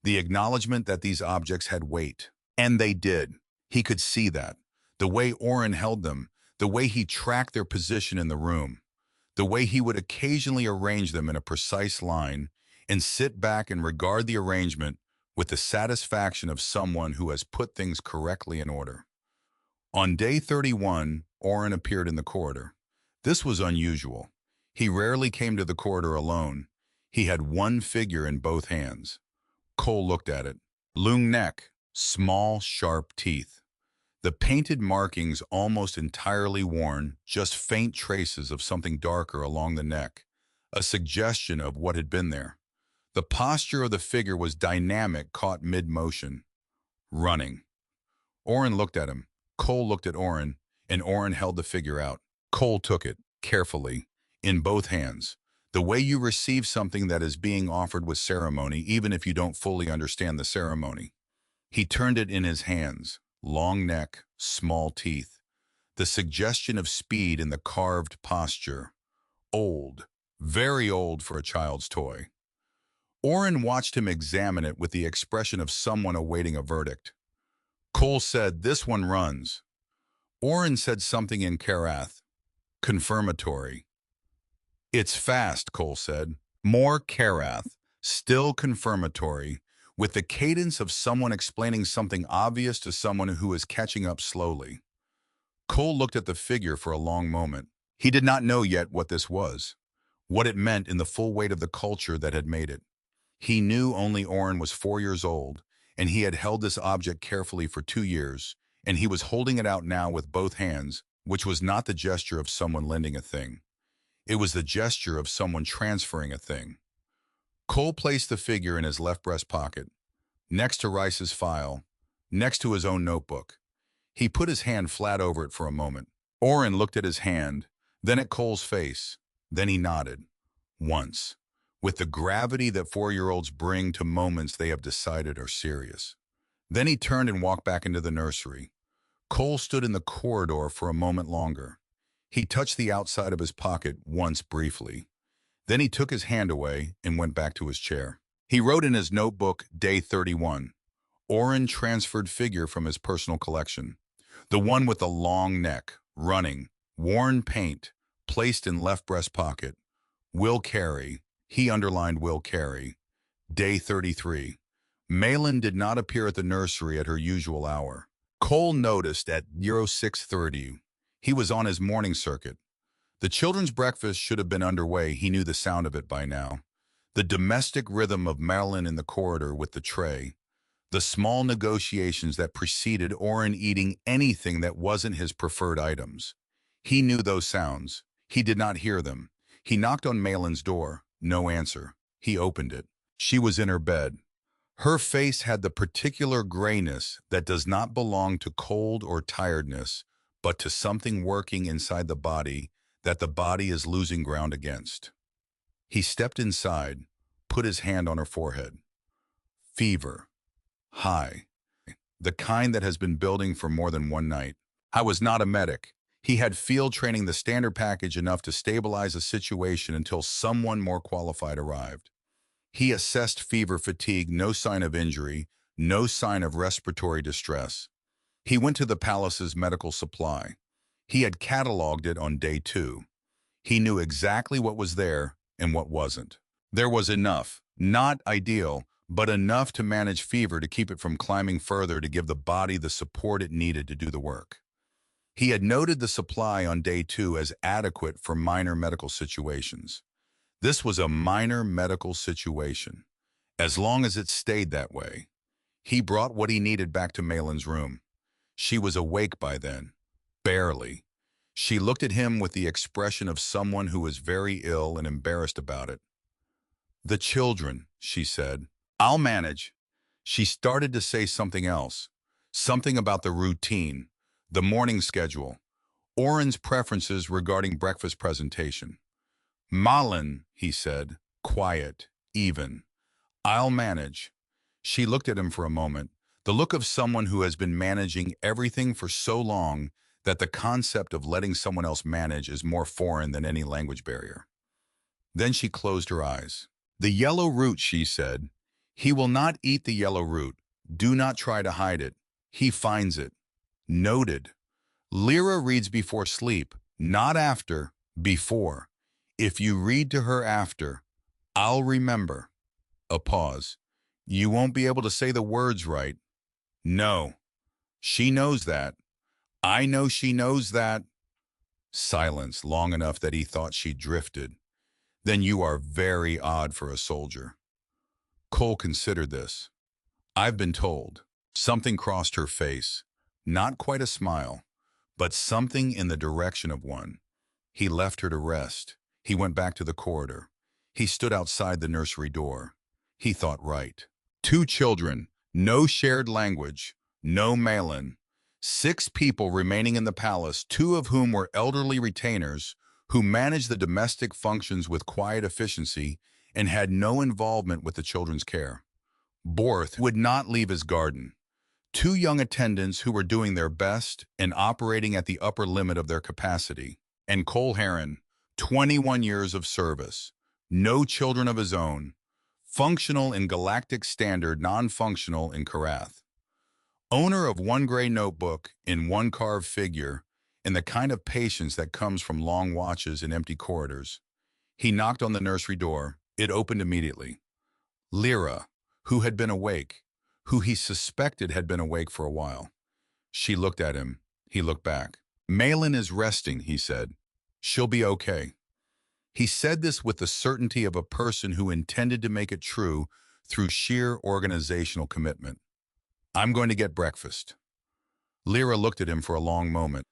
The acknowledgement that these objects had weight. And they did. He could see that. The way Oren held them, the way he tracked their position in the room, the way he would occasionally arrange them in a precise line and sit back and regard the arrangement with the satisfaction of someone who has put things correctly in order. On day 31, Oren appeared in the corridor. This was unusual. He rarely came to the corridor alone. He had one figure in both hands. Cole looked at it. Long neck, small, sharp teeth. The painted markings almost entirely worn, just faint traces of something darker along the neck, a suggestion of what had been there. The posture of the figure was dynamic, caught mid-motion. Running. Oren looked at him. Cole looked at Oren, and Oren held the figure out. Cole took it, carefully, in both hands. The way you receive something that is being offered with ceremony, even if you don't fully understand the ceremony. He turned it in his hands. Long neck, small teeth. The suggestion of speed in the carved posture. Old, very old for a child's toy. Oren watched him examine it with the expression of someone awaiting a verdict. Cole said, "This one runs." Oren said something in Karath. Confirmatory. "It's fast," Cole said. More Karath, still confirmatory, with the cadence of someone explaining something obvious to someone who is catching up slowly. Cole looked at the figure for a long moment. He did not know yet what this was, what it meant in the full weight of the culture that had made it. He knew only Oren was 4 years old, and he had held this object carefully for 2 years, and he was holding it out now with both hands, which was not the gesture of someone lending a thing. It was the gesture of someone transferring a thing. Cole placed the figure in his left breast pocket, next to Rice's file, next to his own notebook. He put his hand flat over it for a moment. Oren looked at his hand, then at Cole's face. Then he nodded. Once. with the gravity that 4-year-olds bring to moments they have decided are serious. Then he turned and walked back into the nursery. Cole stood in the corridor for a moment longer. He touched the outside of his pocket once briefly. Then he took his hand away and went back to his chair. He wrote in his notebook, Day 31, Oren transferred figure from his personal collection. The one with the long neck, running, worn paint, placed in left breast pocket. Will carry, he underlined will carry. Day 33. Malin did not appear at the nursery at her usual hour. Cole noticed at 0630 he was on his morning circuit. The children's breakfast should have been underway. He knew the sound of it by now. The domestic rhythm of Marilyn in the corridor with the tray. The small negotiations that preceded Oren eating anything that wasn't his preferred items. He knew those sounds. He did not hear them. He knocked on Malin's door. No answer. He opened it. She was in her bed. Her face had the particular grayness that does not belong to cold or tiredness, but to something working inside the body that the body is losing ground against. He stepped inside, put his hand on her forehead. Fever. High. The kind that has been building for more than one night. I was not a medic. He had field training, the standard package, enough to stabilize a situation until someone more qualified arrived. He assessed fever, fatigue, no sign of injury, no sign of respiratory distress. He went to the palace's medical supply. He had cataloged it on day 2. He knew exactly what was there and what wasn't. There was enough, not ideal, but enough to manage fever, to keep it from climbing further, to give the body the support it needed to do the work. He had noted the supply on day 2 as adequate for minor medical situations. This was a minor medical situation, as long as it stayed that way. He brought what he needed back to Malin's room. She was awake by then. Barely. She looked at him with the expression of someone who was very ill and embarrassed about it. The children, she said. I'll manage. She started to say something else. Something about the routine, the morning schedule, Oren's preferences regarding breakfast presentation. Malin, he said, quiet, even. I'll manage. She looked at him for a moment, the look of someone who has been managing everything for so long that the concept of letting someone else manage is more foreign than any language barrier. Then she closed her eyes. The yellow root, she said. He will not eat the yellow root. Do not try to hide it. He finds it. Noted. Lyra reads before sleep, not after, before. If you read to her after, I'll remember. A pause. You won't be able to say the words right. No. She knows that. I know she knows that. Silence long enough that he thought she drifted. Then you are very odd for a soldier. Cole considered this. I've been told. Something crossed her face. Not quite a smile, but something in the direction of one. He left her to rest. He went back to the corridor. He stood outside the nursery door. He thought right. 2 children, no shared language, no Malin. 6 people remaining in the palace, 2 of whom were elderly retainers who managed the domestic functions with quiet efficiency and had no involvement with the children's care. Borth would not leave his garden. 2 young attendants who were doing their best and operating at the upper limit of their capacity. And Cole Harran, 21 years of service, no children of his own, functional in galactic standard, non-functional in Karath. Owner of 1 gray notebook in 1 carved figure, and the kind of patience that comes from long watches in empty corridors. He knocked on the nursery door. It opened immediately. Lyra, who had been awake, who he suspected had been awake for a while. She looked at him. He looked back. Malin is resting, he said. She'll be okay. He said this with the certainty of a person who intended to make it true through sheer organizational commitment. I'm going to get breakfast. Lyra looked at him for a long moment.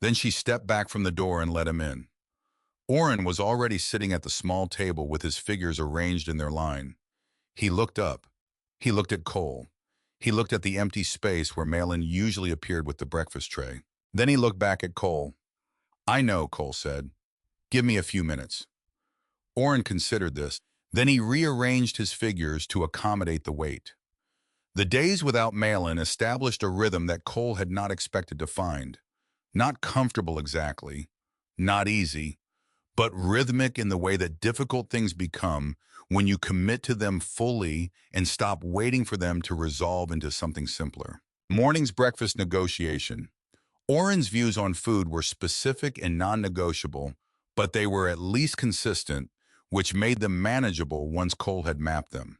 Then she stepped back from the door and let him in. Oren was already sitting at the small table with his figures arranged in their line. He looked up. He looked at Cole. He looked at the empty space where Malin usually appeared with the breakfast tray. Then he looked back at Cole. I know, Cole said. Give me a few minutes. Oren considered this. Then he rearranged his figures to accommodate the weight. The days without mail-in established a rhythm that Cole had not expected to find. Not comfortable exactly, not easy, but rhythmic in the way that difficult things become when you commit to them fully and stop waiting for them to resolve into something simpler. Morning's breakfast negotiation. Oren's views on food were specific and non-negotiable, but they were at least consistent, which made them manageable once Cole had mapped them.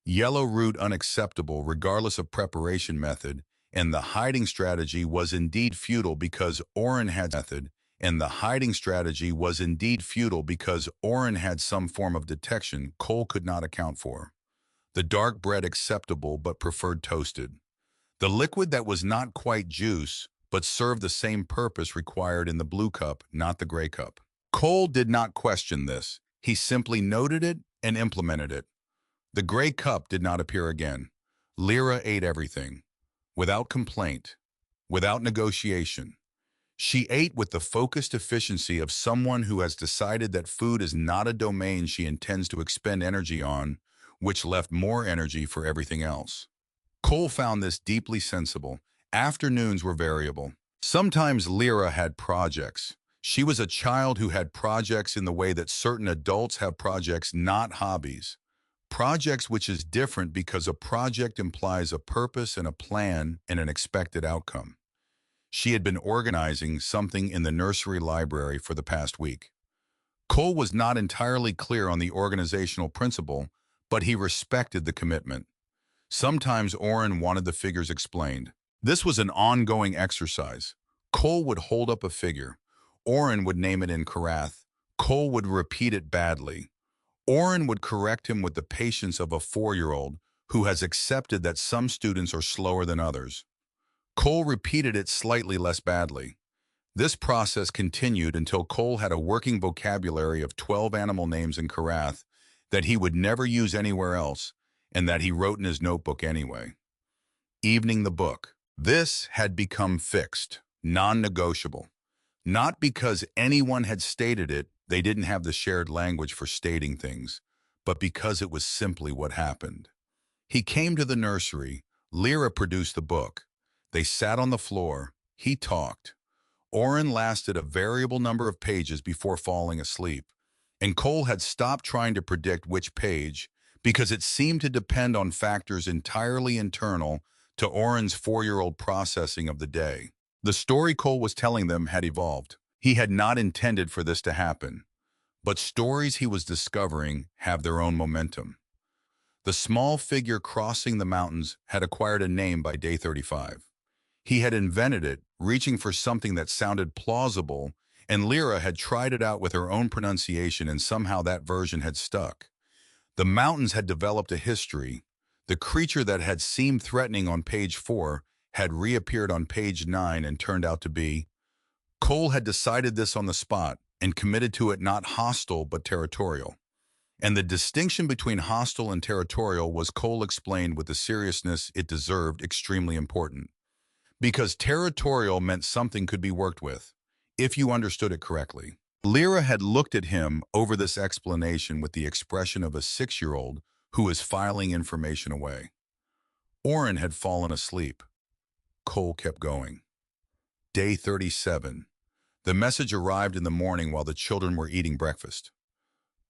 Yellow root unacceptable regardless of preparation method, and the hiding strategy was indeed futile because Oren had method, and the hiding strategy was indeed futile because Oren had some form of detection Cole could not account for. The dark bread acceptable but preferred toasted. The liquid that was not quite juice, but served the same purpose required in the blue cup, not the gray cup. Cole did not question this. He simply noted it and implemented it. The gray cup did not appear again. Lyra ate everything, without complaint, without negotiation. She ate with the focused efficiency of someone who has decided that food is not a domain she intends to expend energy on, which left more energy for everything else. Cole found this deeply sensible. Afternoons were variable. Sometimes Lyra had projects. She was a child who had projects in the way that certain adults have projects, not hobbies. Projects which is different because a project implies a purpose and a plan and an expected outcome. She had been organizing something in the nursery library for the past week. Cole was not entirely clear on the organizational principle, but he respected the commitment. Sometimes Oren wanted the figures explained. This was an ongoing exercise. Cole would hold up a figure. Oren would name it in Karath. Cole would repeat it badly. Oren would correct him with the patience of a 4-year-old who has accepted that some students are slower than others. Cole repeated it slightly less badly. This process continued until Cole had a working vocabulary of 12 animal names in Karath that he would never use anywhere else and that he wrote in his notebook anyway. Evening the book. This had become fixed, non-negotiable. Not because anyone had stated it, they didn't have the shared language for stating things, but because it was simply what happened. He came to the nursery. Lyra produced the book. They sat on the floor. He talked. Oren lasted a variable number of pages before falling asleep, and Cole had stopped trying to predict which page because it seemed to depend on factors entirely internal to Oren's 4-year-old processing of the day. The story Cole was telling them had evolved. He had not intended for this to happen, but stories he was discovering have their own momentum. The small figure crossing the mountains had acquired a name by day 35. He had invented it, reaching for something that sounded plausible, and Lyra had tried it out with her own pronunciation, and somehow that version had stuck. The mountains had developed a history. The creature that had seemed threatening on page 4 had reappeared on page 9 and turned out to be. Cole had decided this on the spot and committed to it, not hostile but territorial. And the distinction between hostile and territorial was, Cole explained with the seriousness it deserved, extremely important. Because territorial meant something could be worked with, if you understood it correctly. Lyra had looked at him over this explanation with the expression of a 6-year-old who is filing information away. Oren had fallen asleep. Cole kept going. Day 37. The message arrived in the morning while the children were eating breakfast.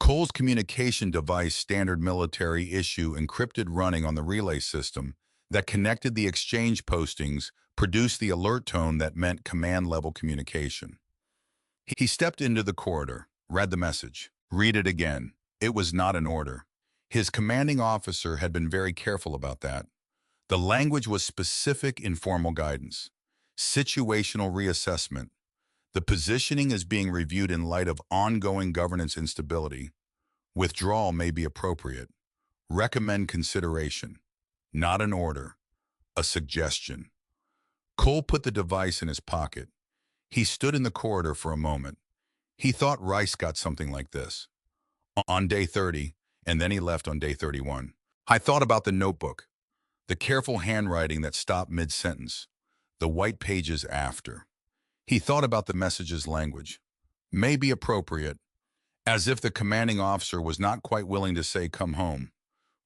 Cole's communication device, standard military issue, encrypted running on the relay system that connected the exchange postings, produced the alert tone that meant command-level communication. He stepped into the corridor, read the message. Read it again. It was not an order. His commanding officer had been very careful about that. The language was specific, informal guidance. Situational reassessment. The positioning is being reviewed in light of ongoing governance instability. Withdrawal may be appropriate. Recommend consideration. Not an order. A suggestion. Cole put the device in his pocket. He stood in the corridor for a moment. He thought Rice got something like this. On day 30, and then he left on day 31. I thought about the notebook, the careful handwriting that stopped mid-sentence, the white pages after. He thought about the message's language. May be appropriate. As if the commanding officer was not quite willing to say come home,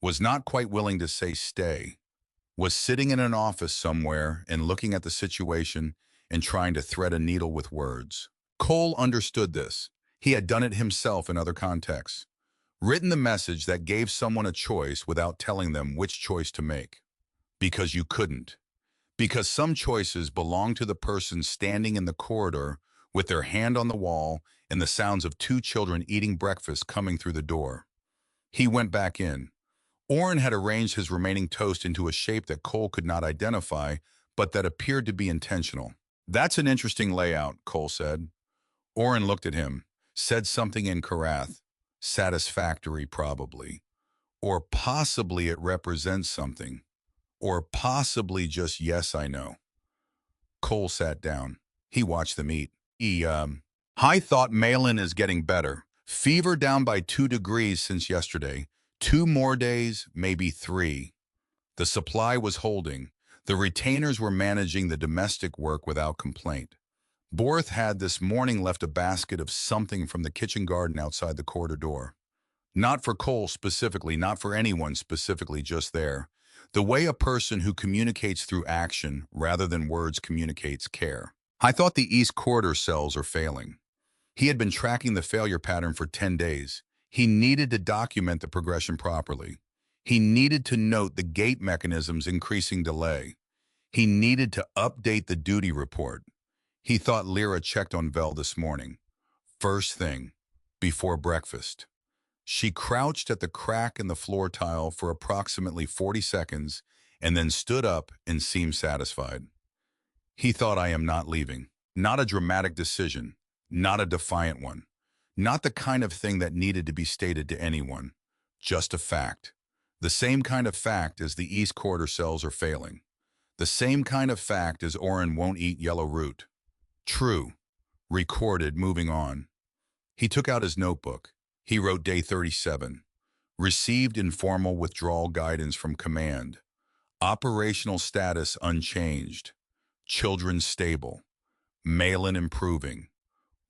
was not quite willing to say stay, was sitting in an office somewhere and looking at the situation and trying to thread a needle with words. Cole understood this. He had done it himself in other contexts. Written the message that gave someone a choice without telling them which choice to make. Because you couldn't. Because some choices belong to the person standing in the corridor with their hand on the wall and the sounds of two children eating breakfast coming through the door. He went back in. Orrin had arranged his remaining toast into a shape that Cole could not identify, but that appeared to be intentional. "That's an interesting layout," Cole said. Orrin looked at him, said something in Karath. Satisfactory, probably. Or possibly it represents something. Or possibly just yes, I know. Cole sat down. He watched them eat. I thought Malin is getting better. Fever down by 2 degrees since yesterday. 2 more days, maybe 3. The supply was holding. The retainers were managing the domestic work without complaint. Borth had this morning left a basket of something from the kitchen garden outside the corridor door. Not for Cole specifically, not for anyone specifically, just there. The way a person who communicates through action rather than words communicates care. I thought the East Corridor cells are failing. He had been tracking the failure pattern for 10 days. He needed to document the progression properly. He needed to note the gate mechanism's increasing delay. He needed to update the duty report. He thought Lyra checked on Vel this morning. First thing, before breakfast. She crouched at the crack in the floor tile for approximately 40 seconds and then stood up and seemed satisfied. He thought, I am not leaving. Not a dramatic decision. Not a defiant one. Not the kind of thing that needed to be stated to anyone. Just a fact. The same kind of fact as the East Corridor cells are failing. The same kind of fact as Orrin won't eat yellow root. True. Recorded, moving on. He took out his notebook. He wrote day 37. Received informal withdrawal guidance from command. Operational status unchanged. Children stable. Malin improving.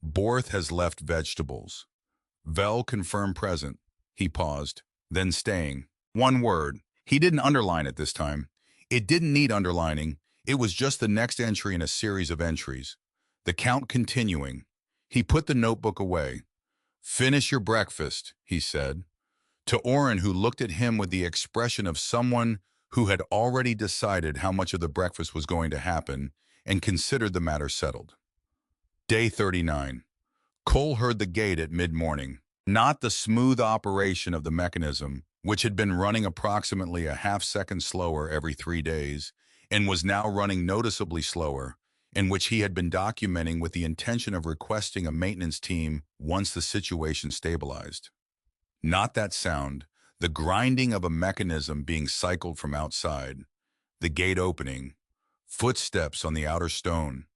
Borth has left vegetables. Vel confirmed present. He paused, then staying. One word. He didn't underline it this time. It didn't need underlining. It was just the next entry in a series of entries. The count continuing. He put the notebook away. Finish your breakfast, he said. To Orrin, who looked at him with the expression of someone who had already decided how much of the breakfast was going to happen and considered the matter settled. Day 39. Cole heard the gate at mid-morning. Not the smooth operation of the mechanism, which had been running approximately a half-second slower every 3 days, and was now running noticeably slower, in which he had been documenting with the intention of requesting a maintenance team once the situation stabilized. Not that sound, the grinding of a mechanism being cycled from outside, the gate opening, footsteps on the outer stone,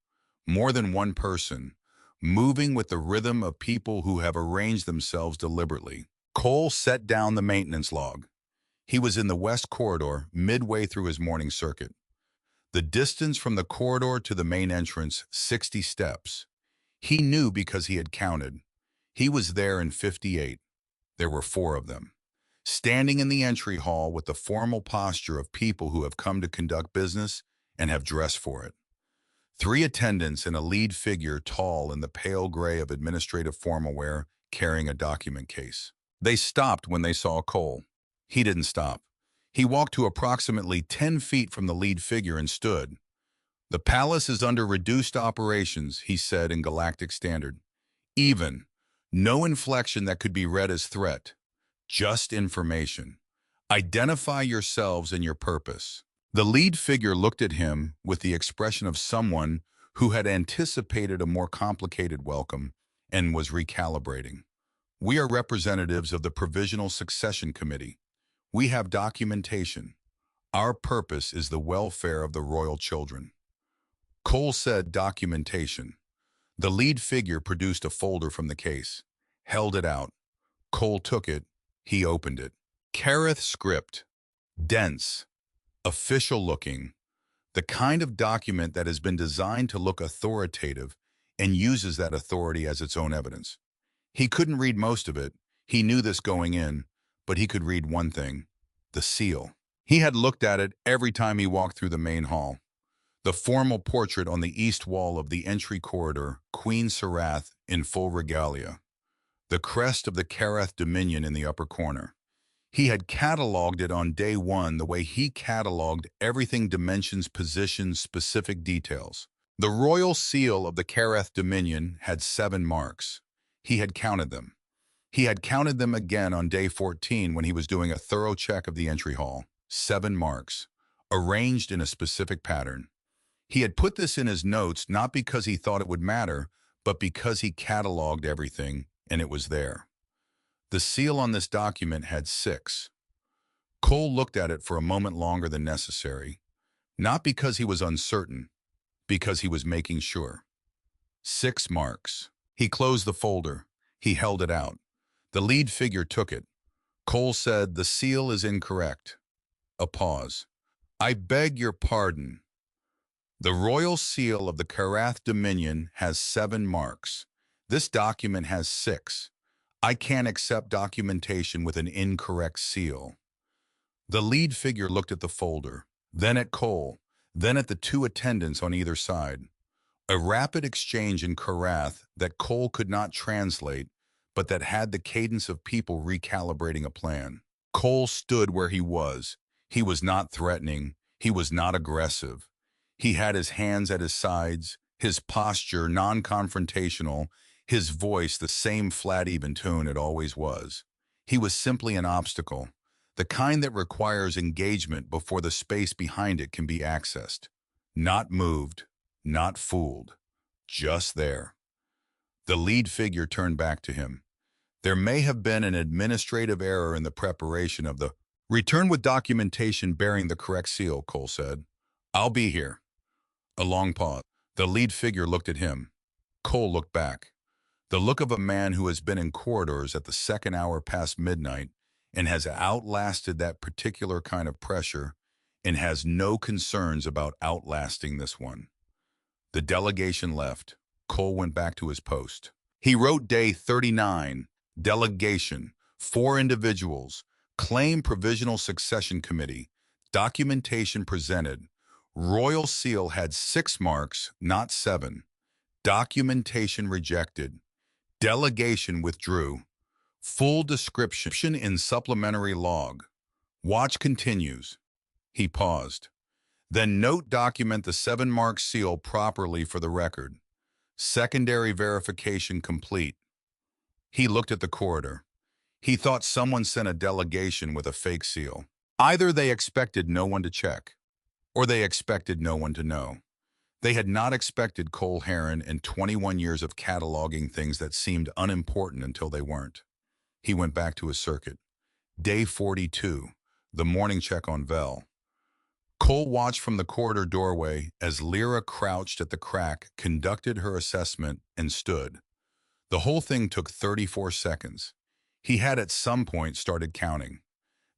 more than one person, moving with the rhythm of people who have arranged themselves deliberately. Cole set down the maintenance log. He was in the West Corridor, midway through his morning circuit. The distance from the corridor to the main entrance, 60 steps. He knew because he had counted. He was there in 58. There were 4 of them. Standing in the entry hall with the formal posture of people who have come to conduct business and have dressed for it. 3 attendants and a lead figure tall in the pale gray of administrative formal wear carrying a document case. They stopped when they saw Cole. He didn't stop. He walked to approximately 10 feet from the lead figure and stood. The palace is under reduced operations, he said in Galactic Standard. Even. No inflection that could be read as threat. Just information. Identify yourselves and your purpose. The lead figure looked at him with the expression of someone who had anticipated a more complicated welcome and was recalibrating. We are representatives of the Provisional Succession Committee. We have documentation. Our purpose is the welfare of the royal children. Cole said documentation. The lead figure produced a folder from the case, held it out. Cole took it. He opened it. Kareth script. Dense. Official-looking. The kind of document that has been designed to look authoritative and uses that authority as its own evidence. He couldn't read most of it. He knew this going in, but he could read one thing: the seal. He had looked at it every time he walked through the main hall. The formal portrait on the east wall of the entry corridor, Queen Sarath in full regalia. The crest of the Karath Dominion in the upper corner. He had cataloged it on day one the way he cataloged everything: dimensions, positions, specific details. The royal seal of the Karath Dominion had 7 marks. He had counted them. He had counted them again on day 14 when he was doing a thorough check of the entry hall. 7 marks, arranged in a specific pattern. He had put this in his notes not because he thought it would matter, but because he cataloged everything, and it was there. The seal on this document had 6. Cole looked at it for a moment longer than necessary, not because he was uncertain, because he was making sure. 6 marks. He closed the folder. He held it out. The lead figure took it. Cole said, "The seal is incorrect." A pause. "I beg your pardon. The royal seal of the Karath Dominion has 7 marks. This document has 6. I can't accept documentation with an incorrect seal." The lead figure looked at the folder, then at Cole, then at the 2 attendants on either side. A rapid exchange in Karath that Cole could not translate, but that had the cadence of people recalibrating a plan. Cole stood where he was. He was not threatening. He was not aggressive. He had his hands at his sides, his posture non-confrontational, his voice the same flat, even tone it always was. He was simply an obstacle, the kind that requires engagement before the space behind it can be accessed. Not moved, not fooled, just there. The lead figure turned back to him. "There may have been an administrative error in the preparation of the return with documentation bearing the correct seal," Cole said. "I'll be here." A long pause. The lead figure looked at him. Cole looked back. The look of a man who has been in corridors at the second hour past midnight and has outlasted that particular kind of pressure and has no concerns about outlasting this one. The delegation left. Cole went back to his post. He wrote day 39, delegation, 4 individuals, claim provisional succession committee, documentation presented. Royal seal had 6 marks, not 7. Documentation rejected. Delegation withdrew. Full description in supplementary log. Watch continues. He paused. Then note document the 7-mark seal properly for the record. Secondary verification complete. He looked at the corridor. He thought someone sent a delegation with a fake seal. Either they expected no one to check, or they expected no one to know. They had not expected Cole Harran and 21 years of cataloging things that seemed unimportant until they weren't. He went back to his circuit. Day 42, the morning check on Vel. Cole watched from the corridor doorway as Lyra crouched at the crack, conducted her assessment, and stood. The whole thing took 34 seconds. He had at some point started counting.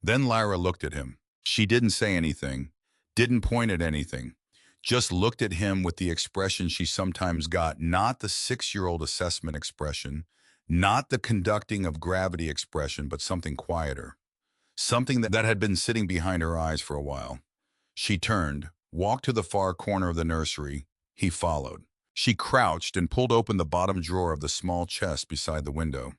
Then Lyra looked at him. She didn't say anything, didn't point at anything, just looked at him with the expression she sometimes got, not the 6-year-old assessment expression, not the conducting of gravity expression, but something quieter, something that had been sitting behind her eyes for a while. She turned, walked to the far corner of the nursery. He followed. She crouched and pulled open the bottom drawer of the small chest beside the window.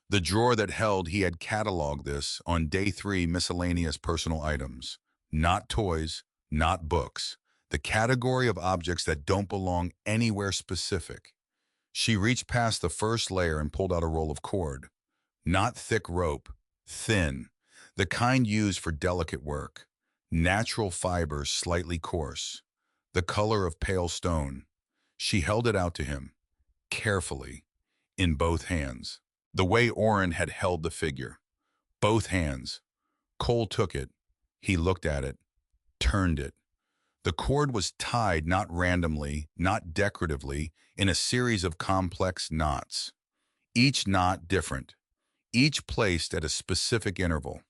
The drawer that held, he had cataloged this on day 3, miscellaneous personal items. Not toys, not books. The category of objects that don't belong anywhere specific. She reached past the first layer and pulled out a roll of cord. Not thick rope, thin, the kind used for delicate work. Natural fibers, slightly coarse, the color of pale stone. She held it out to him, carefully, in both hands, the way Oren had held the figure. Both hands. Cole took it. He looked at it, turned it. The cord was tied not randomly, not decoratively, in a series of complex knots. Each knot different, each placed at a specific interval.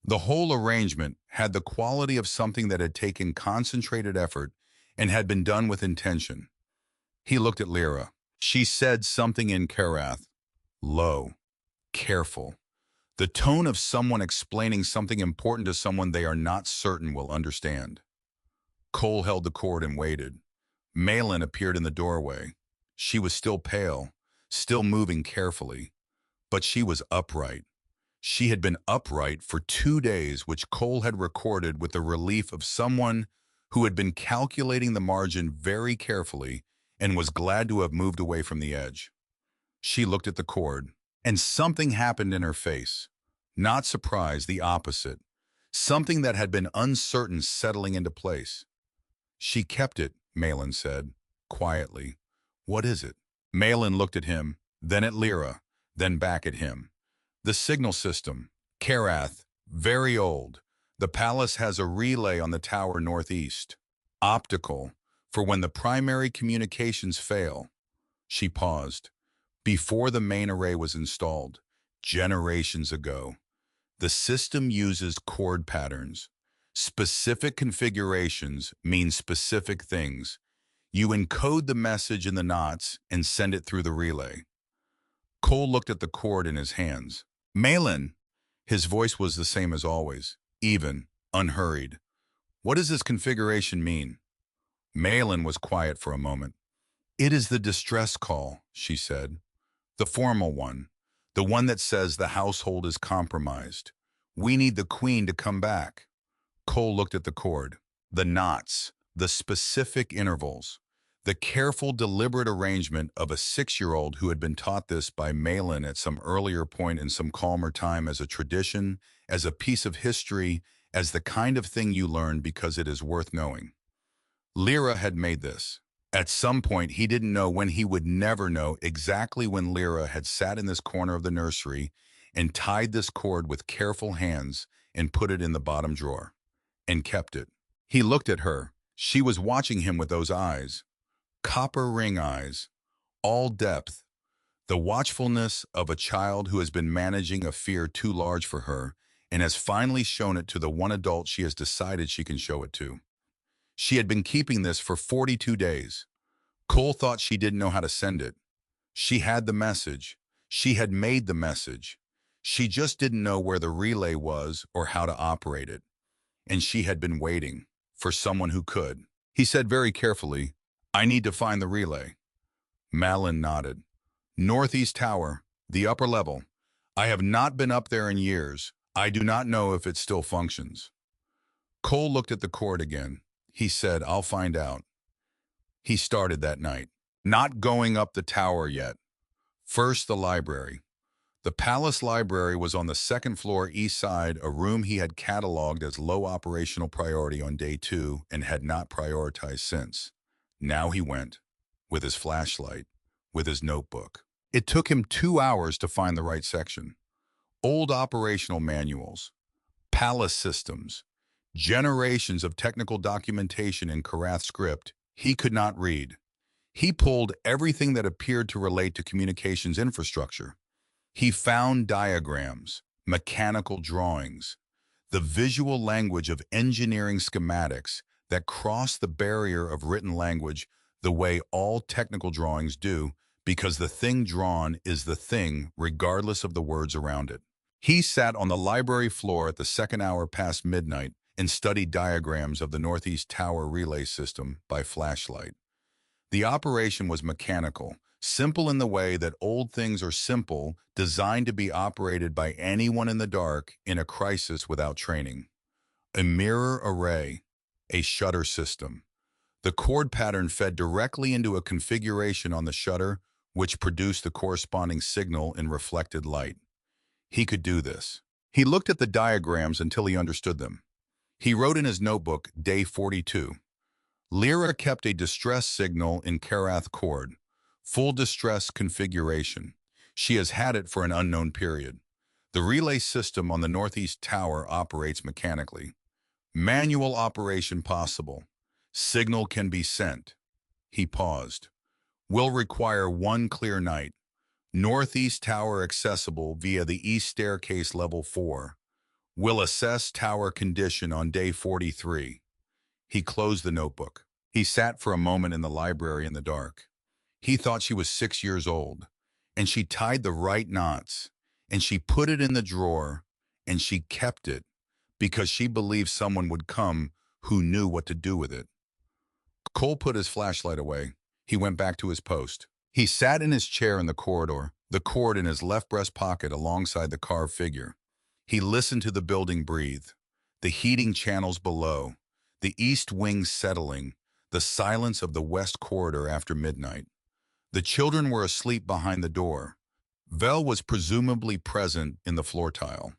The whole arrangement had the quality of something that had taken concentrated effort and had been done with intention. He looked at Lyra. She said something in Karath. low, careful. The tone of someone explaining something important to someone they are not certain will understand. Cole held the cord and waited. Malin appeared in the doorway. She was still pale, still moving carefully, but she was upright. She had been upright for 2 days, which Cole had recorded with the relief of someone who had been calculating the margin very carefully and was glad to have moved away from the edge. She looked at the cord, and something happened in her face. Not surprise, the opposite. Something that had been uncertain settling into place. She kept it, Malin said, quietly. What is it? Malin looked at him, then at Lyra, then back at him. The signal system. Karath, very old. The palace has a relay on the tower northeast. Optical, for when the primary communications fail. She paused. Before the main array was installed, generations ago. The system uses chord patterns. Specific configurations mean specific things. You encode the message in the knots and send it through the relay. Cole looked at the cord in his hands. Malin! His voice was the same as always, even, unhurried. What does this configuration mean? Malin was quiet for a moment. It is the distress call, she said. The formal one. The one that says the household is compromised. We need the queen to come back. Cole looked at the cord. The knots, the specific intervals, the careful, deliberate arrangement of a 6-year-old who had been taught this by Malin at some earlier point in some calmer time as a tradition, as a piece of history, as the kind of thing you learn because it is worth knowing. Lyra had made this. At some point, he didn't know when, he would never know exactly when Lyra had sat in this corner of the nursery and tied this cord with careful hands and put it in the bottom drawer, and kept it. He looked at her. She was watching him with those eyes. Copper ring eyes, all depth, the watchfulness of a child who has been managing a fear too large for her and has finally shown it to the one adult she has decided she can show it to. She had been keeping this for 42 days. Cole thought she didn't know how to send it. She had the message. She had made the message. She just didn't know where the relay was or how to operate it. And she had been waiting for someone who could. He said very carefully, I need to find the relay. Malin nodded. Northeast Tower, the upper level. I have not been up there in years. I do not know if it still functions. Cole looked at the cord again. He said, I'll find out. He started that night. Not going up the tower yet. First, the library. The palace library was on the second floor east side, a room he had cataloged as low operational priority on day 2 and had not prioritized since. Now he went, with his flashlight, with his notebook. It took him 2 hours to find the right section. Old operational manuals, palace systems, generations of technical documentation in Karath script he could not read. He pulled everything that appeared to relate to communications infrastructure. He found diagrams, mechanical drawings, the visual language of engineering schematics that cross the barrier of written language the way all technical drawings do, because the thing drawn is the thing regardless of the words around it. He sat on the library floor at the second hour past midnight and studied diagrams of the Northeast Tower relay system by flashlight. The operation was mechanical, simple in the way that old things are simple, designed to be operated by anyone in the dark in a crisis without training. A mirror array, a shutter system. The cord pattern fed directly into a configuration on the shutter, which produced the corresponding signal in reflected light. He could do this. He looked at the diagrams until he understood them. He wrote in his notebook, day 42. Lyra kept a distress signal in Karath cord. Full distress configuration. She has had it for an unknown period. The relay system on the Northeast Tower operates mechanically. Manual operation possible. Signal can be sent. He paused. Will require one clear night. Northeast Tower accessible via the east staircase level 4. Will assess tower condition on day 43. He closed the notebook. He sat for a moment in the library in the dark. He thought she was 6 years old. and she tied the right knots, and she put it in the drawer, and she kept it because she believed someone would come who knew what to do with it. Cole put his flashlight away. He went back to his post. He sat in his chair in the corridor, the cord in his left breast pocket alongside the carved figure. He listened to the building breathe, the heating channels below, the east wing settling, the silence of the west corridor after midnight. The children were asleep behind the door. Vel was presumably present in the floor tile.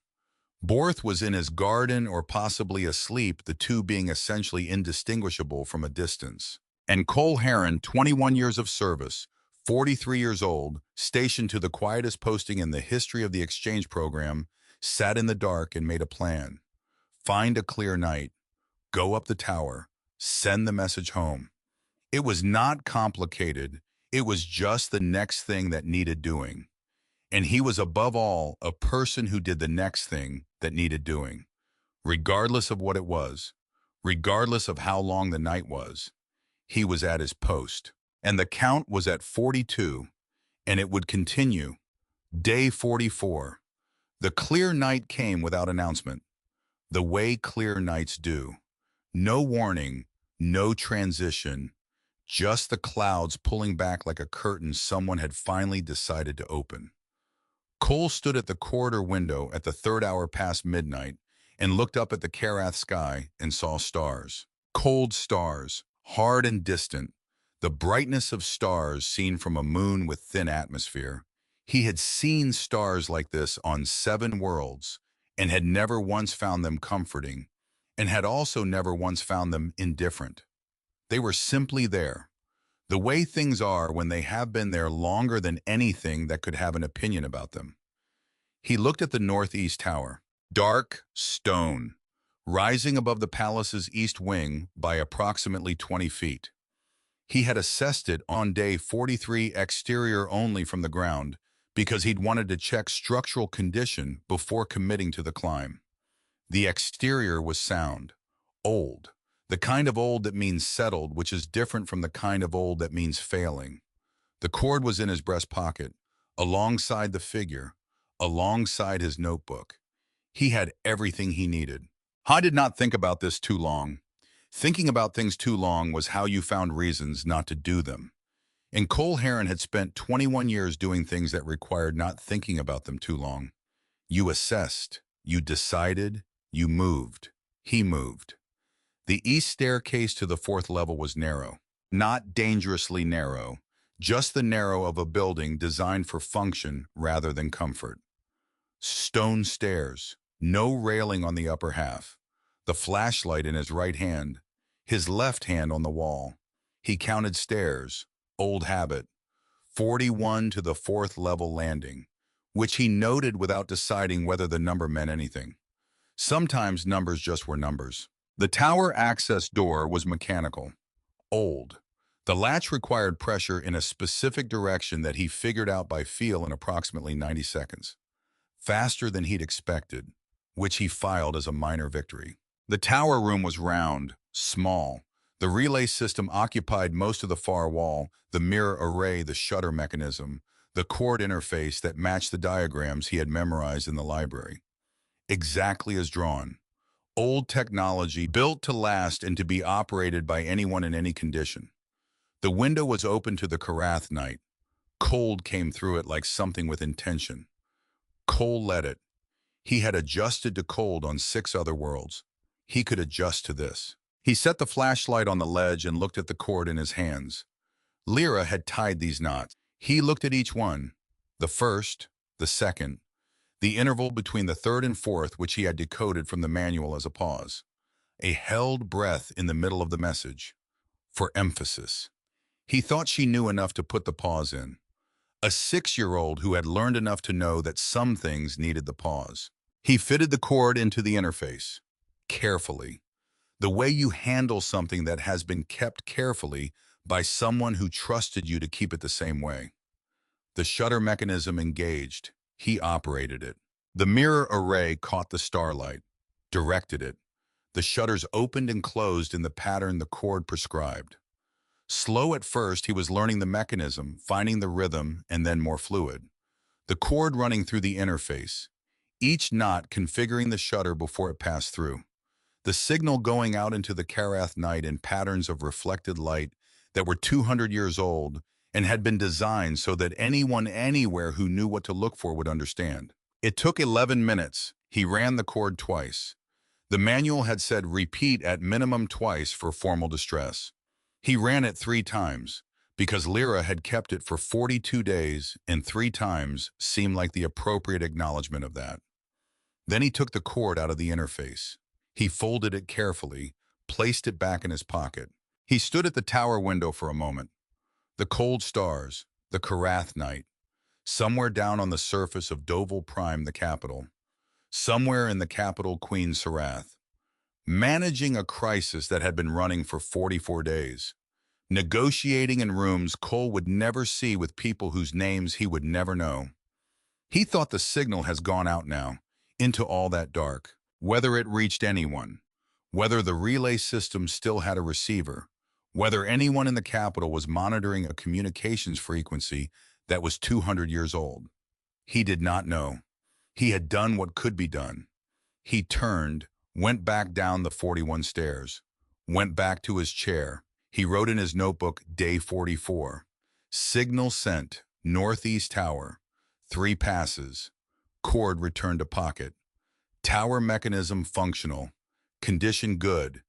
Borth was in his garden or possibly asleep, the two being essentially indistinguishable from a distance. And Cole Harran, 21 years of service, 43 years old, stationed to the quietest posting in the history of the exchange program, sat in the dark and made a plan. Find a clear night, go up the tower, send the message home. It was not complicated. It was just the next thing that needed doing. And he was above all a person who did the next thing that needed doing, regardless of what it was, regardless of how long the night was. He was at his post, and the count was at 42, and it would continue. Day 44. The clear night came without announcement, the way clear nights do. No warning, no transition, just the clouds pulling back like a curtain someone had finally decided to open. Cole stood at the corridor window at the third hour past midnight and looked up at the Karath sky and saw stars. Cold stars, hard and distant, the brightness of stars seen from a moon with thin atmosphere. He had seen stars like this on 7 worlds and had never once found them comforting, and had also never once found them indifferent. They were simply there, the way things are when they have been there longer than anything that could have an opinion about them. He looked at the northeast tower, dark stone, rising above the palace's east wing by approximately 20 feet. He had assessed it on day 43 exterior only from the ground because he'd wanted to check structural condition before committing to the climb. The exterior was sound, old, the kind of old that means settled, which is different from the kind of old that means failing. The cord was in his breast pocket, alongside the figure, alongside his notebook. He had everything he needed. I did not think about this too long. Thinking about things too long was how you found reasons not to do them. And Cole Harran had spent 21 years doing things that required not thinking about them too long. You assessed, you decided, you moved. He moved. The east staircase to the 4th level was narrow, not dangerously narrow, just the narrow of a building designed for function rather than comfort. Stone stairs, no railing on the upper half, the flashlight in his right hand, his left hand on the wall. He counted stairs, old habit, 41 to the 4th level landing, which he noted without deciding whether the number meant anything. Sometimes numbers just were numbers. The tower access door was mechanical, old. The latch required pressure in a specific direction that he figured out by feel in approximately 90 seconds, faster than he'd expected, which he filed as a minor victory. The tower room was round, small. The relay system occupied most of the far wall, the mirror array, the shutter mechanism, the cord interface that matched the diagrams he had memorized in the library. Exactly as drawn. Old technology built to last and to be operated by anyone in any condition. The window was open to the Karath night. Cold came through it like something with intention. Cole let it. He had adjusted to cold on 6 other worlds. He could adjust to this. He set the flashlight on the ledge and looked at the cord in his hands. Lyra had tied these knots. He looked at each one, the first, the second, the interval between the 3rd and 4th, which he had decoded from the manual as a pause. A held breath in the middle of the message, for emphasis. He thought she knew enough to put the pause in. A 6-year-old who had learned enough to know that some things needed the pause. He fitted the cord into the interface, carefully. The way you handle something that has been kept carefully by someone who trusted you to keep it the same way. The shutter mechanism engaged. He operated it. The mirror array caught the starlight, directed it. The shutters opened and closed in the pattern the cord prescribed. Slow at first, he was learning the mechanism, finding the rhythm, and then more fluid. The cord running through the interface, each knot configuring the shutter before it passed through. The signal going out into the Karath night in patterns of reflected light that were 200 years old and had been designed so that anyone anywhere who knew what to look for would understand. It took 11 minutes. He ran the cord twice. The manual had said repeat at minimum twice for formal distress. He ran it 3 times, because Lyra had kept it for 42 days, and 3 times seemed like the appropriate acknowledgement of that. Then he took the cord out of the interface. He folded it carefully, placed it back in his pocket. He stood at the tower window for a moment. The cold stars, the Karath night, somewhere down on the surface of Doval Prime, the capital, somewhere in the capital, Queen Sarath, managing a crisis that had been running for 44 days, negotiating in rooms Cole would never see with people whose names he would never know. He thought the signal has gone out now, into all that dark, whether it reached anyone, whether the relay system still had a receiver, whether anyone in the capital was monitoring a communications frequency that was 200 years old. He did not know. He had done what could be done. He turned, went back down the 41 stairs, went back to his chair. He wrote in his notebook, Day 44. Signal sent, Northeast Tower. 3 passes. Cord returned to pocket. Tower mechanism functional. Condition good.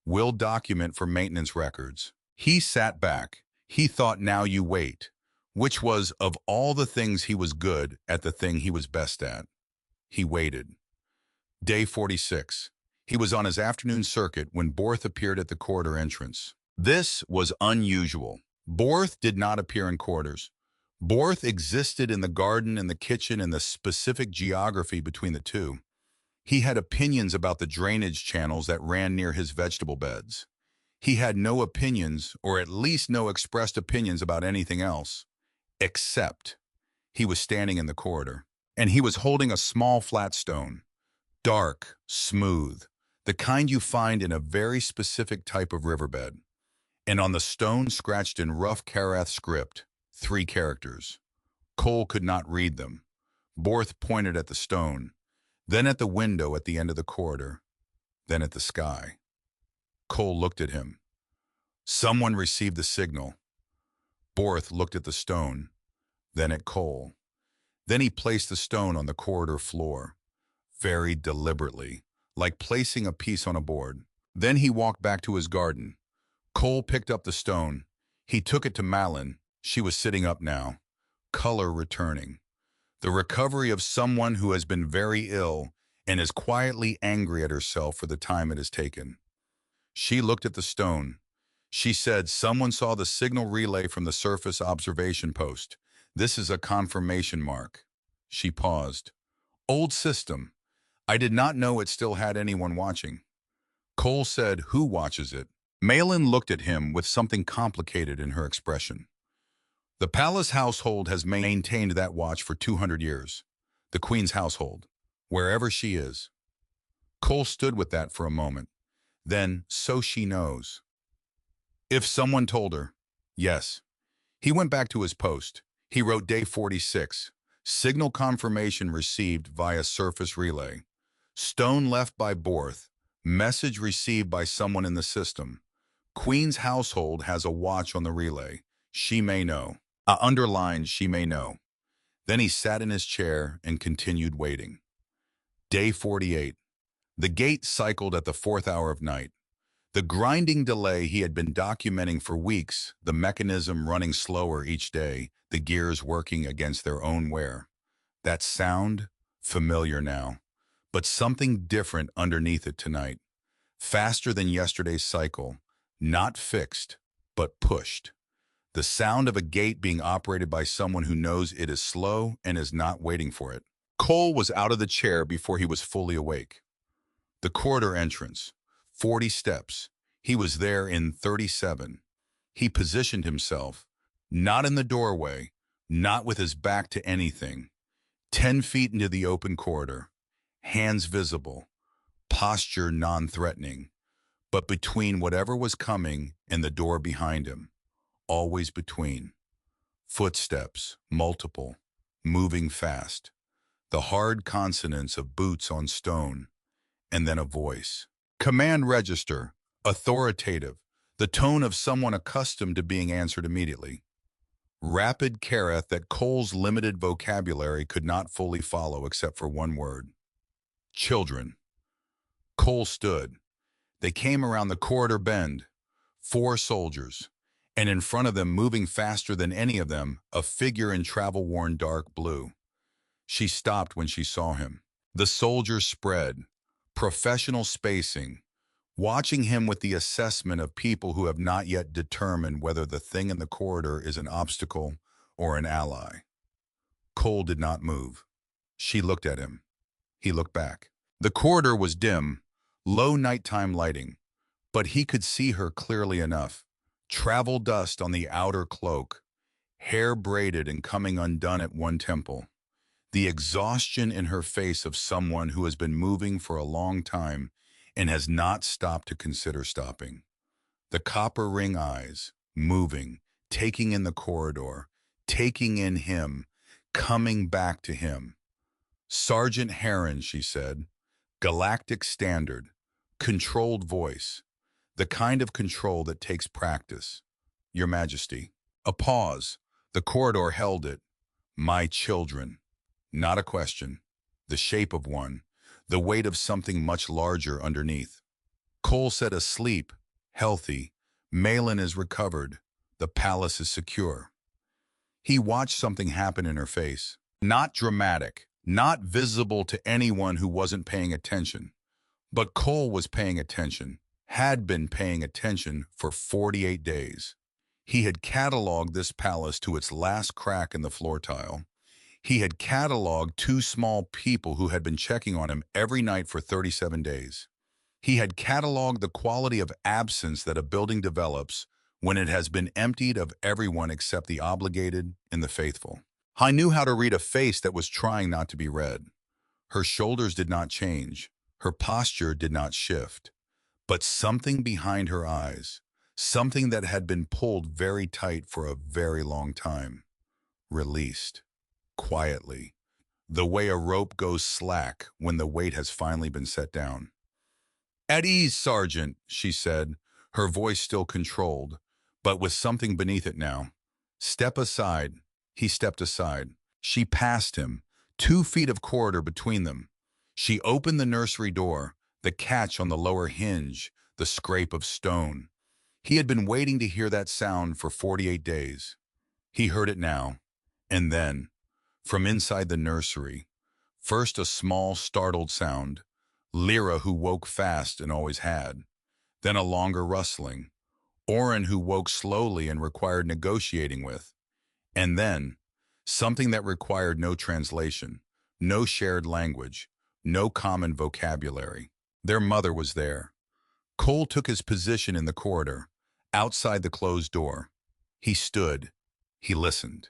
Will document for maintenance records. He sat back. He thought, now you wait. Which was, of all the things he was good at, the thing he was best at. He waited. Day 46. He was on his afternoon circuit when Borth appeared at the corridor entrance. This was unusual. Borth did not appear in quarters. Borth existed in the garden and the kitchen and the specific geography between the two. He had opinions about the drainage channels that ran near his vegetable beds. He had no opinions, or at least no expressed opinions about anything else, except he was standing in the corridor, and he was holding a small flat stone, dark, smooth, the kind you find in a very specific type of riverbed. And on the stone, scratched in rough Karath script, 3 characters. Cole could not read them. Borth pointed at the stone, then at the window at the end of the corridor, then at the sky. Cole looked at him. Someone received the signal. Borth looked at the stone, then at Cole. Then he placed the stone on the corridor floor, very deliberately, like placing a piece on a board. Then he walked back to his garden. Cole picked up the stone. He took it to Malin. She was sitting up now, color returning. The recovery of someone who has been very ill and is quietly angry at herself for the time it has taken. She looked at the stone. She said, someone saw the signal relay from the surface observation post. This is a confirmation mark. She paused. Old system. I did not know it still had anyone watching. Cole said, who watches it? Malin looked at him with something complicated in her expression. The palace household has maintained that watch for 200 years. The queen's household, wherever she is. Cole stood with that for a moment. Then, so she knows. If someone told her, yes. He went back to his post. He wrote Day 46. Signal confirmation received via surface relay. Stone left by Borth. Message received by someone in the system. Queen's household has a watch on the relay. She may know. Underlined, she may know. Then he sat in his chair and continued waiting. Day 48. The gate cycled at the 4th hour of night. The grinding delay he had been documenting for weeks, the mechanism running slower each day, the gears working against their own wear. That sound, familiar now, but something different underneath it tonight. Faster than yesterday's cycle, not fixed, but pushed. The sound of a gate being operated by someone who knows it is slow and is not waiting for it. Cole was out of the chair before he was fully awake. The corridor entrance, 40 steps. He was there in 37. He positioned himself, not in the doorway, not with his back to anything. 10 feet into the open corridor, hands visible, posture non-threatening, but between whatever was coming and the door behind him. always between. Footsteps, multiple, moving fast. The hard consonants of boots on stone, and then a voice. Command register, authoritative, the tone of someone accustomed to being answered immediately. Rapid careth that Cole's limited vocabulary could not fully follow except for one word. Children. Cole stood. They came around the corridor bend. 4 soldiers. And in front of them, moving faster than any of them, a figure in travel-worn dark blue. She stopped when she saw him. The soldiers spread. Professional spacing. Watching him with the assessment of people who have not yet determined whether the thing in the corridor is an obstacle or an ally. Cole did not move. She looked at him. He looked back. The corridor was dim, low nighttime lighting, but he could see her clearly enough. Travel dust on the outer cloak, hair braided and coming undone at one temple. The exhaustion in her face of someone who has been moving for a long time and has not stopped to consider stopping. The copper ring eyes, moving, taking in the corridor, taking in him, coming back to him. Sergeant Harran, she said, galactic standard, controlled voice, the kind of control that takes practice. Your Majesty. A pause. The corridor held it. My children. Not a question. The shape of one. The weight of something much larger underneath. Cole said asleep, healthy. Malin is recovered. The palace is secure. He watched something happen in her face. Not dramatic, not visible to anyone who wasn't paying attention. But Cole was paying attention, had been paying attention for 48 days. He had cataloged this palace to its last crack in the floor tile. He had cataloged 2 small people who had been checking on him every night for 37 days. He had cataloged the quality of absence that a building develops when it has been emptied of everyone except the obligated and the faithful. I knew how to read a face that was trying not to be read. Her shoulders did not change. Her posture did not shift. But something behind her eyes, something that had been pulled very tight for a very long time, released. Quietly, the way a rope goes slack when the weight has finally been set down. At ease, Sergeant, she said, her voice still controlled, but with something beneath it now. Step aside. He stepped aside. She passed him, 2 feet of corridor between them. She opened the nursery door, the catch on the lower hinge, the scrape of stone. He had been waiting to hear that sound for 48 days. He heard it now, and then, from inside the nursery, first a small, startled sound, Lyra who woke fast and always had, then a longer rustling, Oren who woke slowly and required negotiating with, and then something that required no translation, no shared language, no common vocabulary. Their mother was there. Cole took his position in the corridor, outside the closed door. He stood. He listened.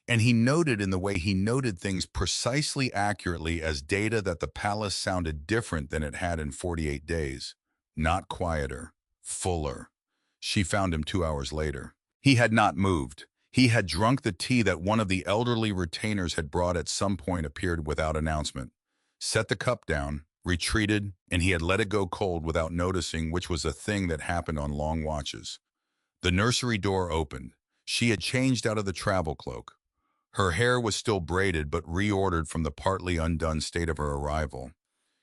And he noted in the way he noted things precisely accurately as data that the palace sounded different than it had in 48 days. Not quieter, fuller. She found him 2 hours later. He had not moved. He had drunk the tea that one of the elderly retainers had brought at some point appeared without announcement. Set the cup down, retreated, and he had let it go cold without noticing, which was a thing that happened on long watches. The nursery door opened. She had changed out of the travel cloak. Her hair was still braided but reordered from the partly undone state of her arrival.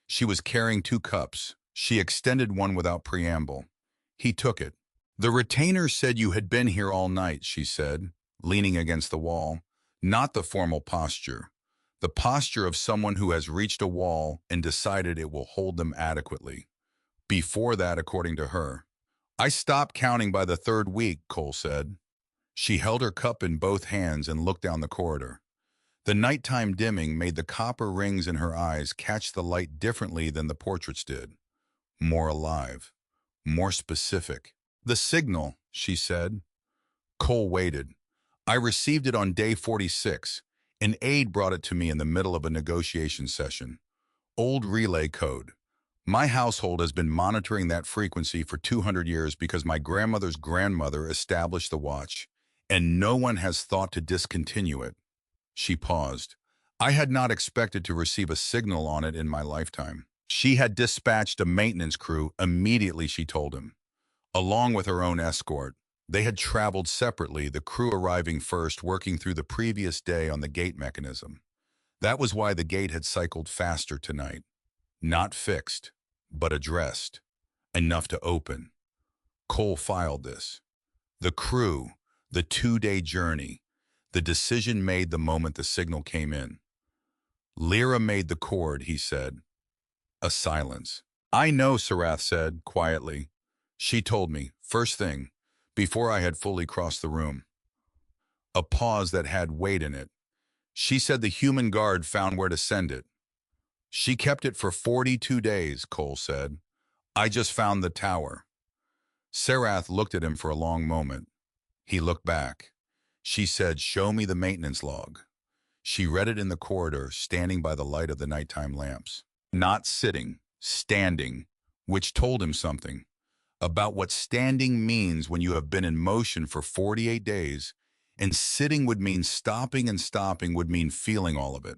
She was carrying 2 cups. She extended one without preamble. He took it. The retainer said you had been here all night, she said, leaning against the wall. Not the formal posture. The posture of someone who has reached a wall and decided it will hold them adequately. Before that, according to her. I stopped counting by the 3rd week, Cole said. She held her cup in both hands and looked down the corridor. The nighttime dimming made the copper rings in her eyes catch the light differently than the portraits did. More alive. More specific. The signal, she said. Cole waited. I received it on day 46. An aide brought it to me in the middle of a negotiation session. Old relay code. My household has been monitoring that frequency for 200 years because my grandmother's grandmother established the watch, and no one has thought to discontinue it. She paused. I had not expected to receive a signal on it in my lifetime. She had dispatched a maintenance crew immediately, she told him, along with her own escort. They had traveled separately, the crew arriving first, working through the previous day on the gate mechanism. That was why the gate had cycled faster tonight. Not fixed, but addressed. Enough to open. Cole filed this. The crew, the 2-day journey, the decision made the moment the signal came in. Lyra made the cord, he said. A silence. I know, Sarath said, quietly. She told me, first thing, before I had fully crossed the room. A pause that had weight in it. She said the human guard found where to send it. She kept it for 42 days, Cole said. I just found the tower. Sarath looked at him for a long moment. He looked back. She said, show me the maintenance log. She read it in the corridor, standing by the light of the nighttime lamps. Not sitting, standing, which told him something about what standing means when you have been in motion for 48 days, and sitting would mean stopping, and stopping would mean feeling all of it.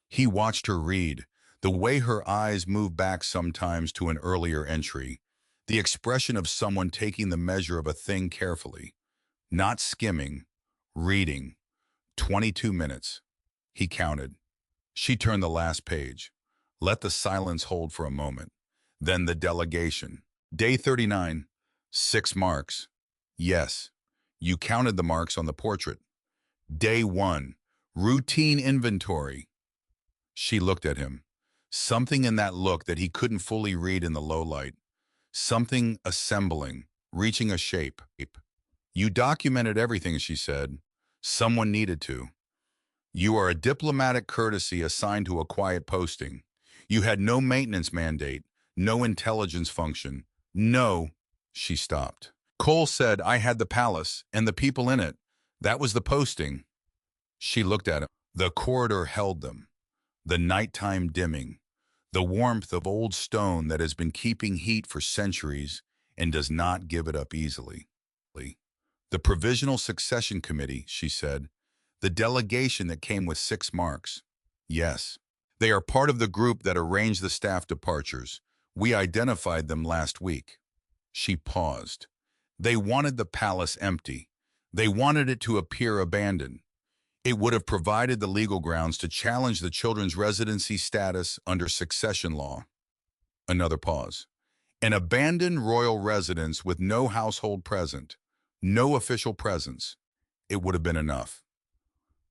He watched her read, the way her eyes moved back sometimes to an earlier entry, the expression of someone taking the measure of a thing carefully, not skimming, reading. 22 minutes. He counted. She turned the last page. Let the silence hold for a moment. Then the delegation. Day 39. 6 marks. Yes. You counted the marks on the portrait. Day 1. Routine inventory. She looked at him. Something in that look that he couldn't fully read in the low light. Something assembling, reaching a shape. You documented everything, she said. Someone needed to. You are a diplomatic courtesy assigned to a quiet posting. You had no maintenance mandate, no intelligence function. No, she stopped. Cole said, I had the palace and the people in it. That was the posting. She looked at him. The corridor held them. The nighttime dimming. The warmth of old stone that has been keeping heat for centuries and does not give it up easily. The Provisional Succession Committee, she said. The delegation that came with 6 marks. Yes. They are part of the group that arranged the staff departures. We identified them last week. She paused. They wanted the palace empty. They wanted it to appear abandoned. It would have provided the legal grounds to challenge the children's residency status under succession law. Another pause. An abandoned royal residence with no household present, no official presence. It would have been enough.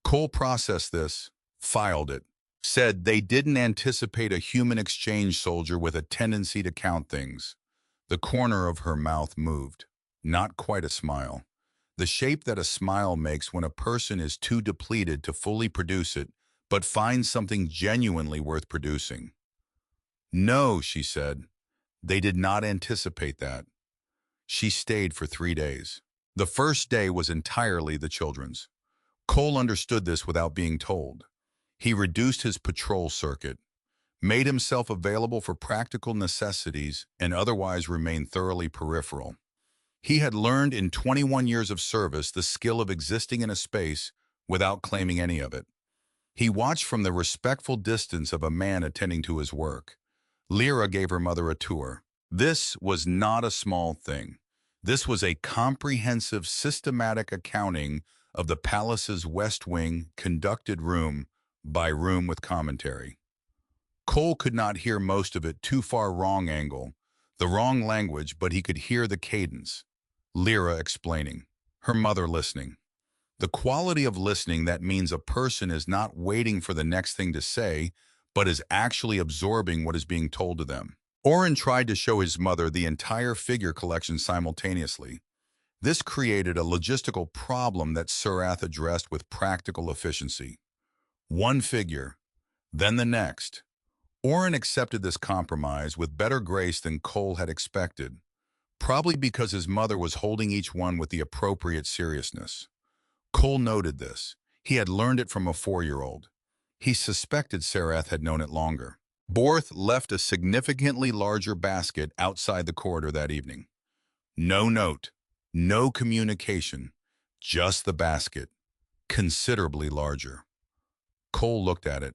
Cole processed this, filed it, said they didn't anticipate a human exchange soldier with a tendency to count things. The corner of her mouth moved. Not quite a smile. The shape that a smile makes when a person is too depleted to fully produce it, but finds something genuinely worth producing. No, she said. They did not anticipate that. She stayed for 3 days. The first day was entirely the children's. Cole understood this without being told. He reduced his patrol circuit, made himself available for practical necessities, and otherwise remained thoroughly peripheral. He had learned in 21 years of service the skill of existing in a space without claiming any of it. He watched from the respectful distance of a man attending to his work. Lyra gave her mother a tour. This was not a small thing. This was a comprehensive, systematic accounting of the palace's West Wing, conducted room by room with commentary. Cole could not hear most of it, too far wrong angle, the wrong language, but he could hear the cadence. Lyra explaining, her mother listening. The quality of listening that means a person is not waiting for the next thing to say, but is actually absorbing what is being told to them. Oren tried to show his mother the entire figure collection simultaneously. This created a logistical problem that Sarath addressed with practical efficiency. One figure, then the next. Oren accepted this compromise with better grace than Cole had expected, probably because his mother was holding each one with the appropriate seriousness. Cole noted this. He had learned it from a 4-year-old. He suspected Sarath had known it longer. Borth left a significantly larger basket outside the corridor that evening. No note, no communication, just the basket, considerably larger. Cole looked at it.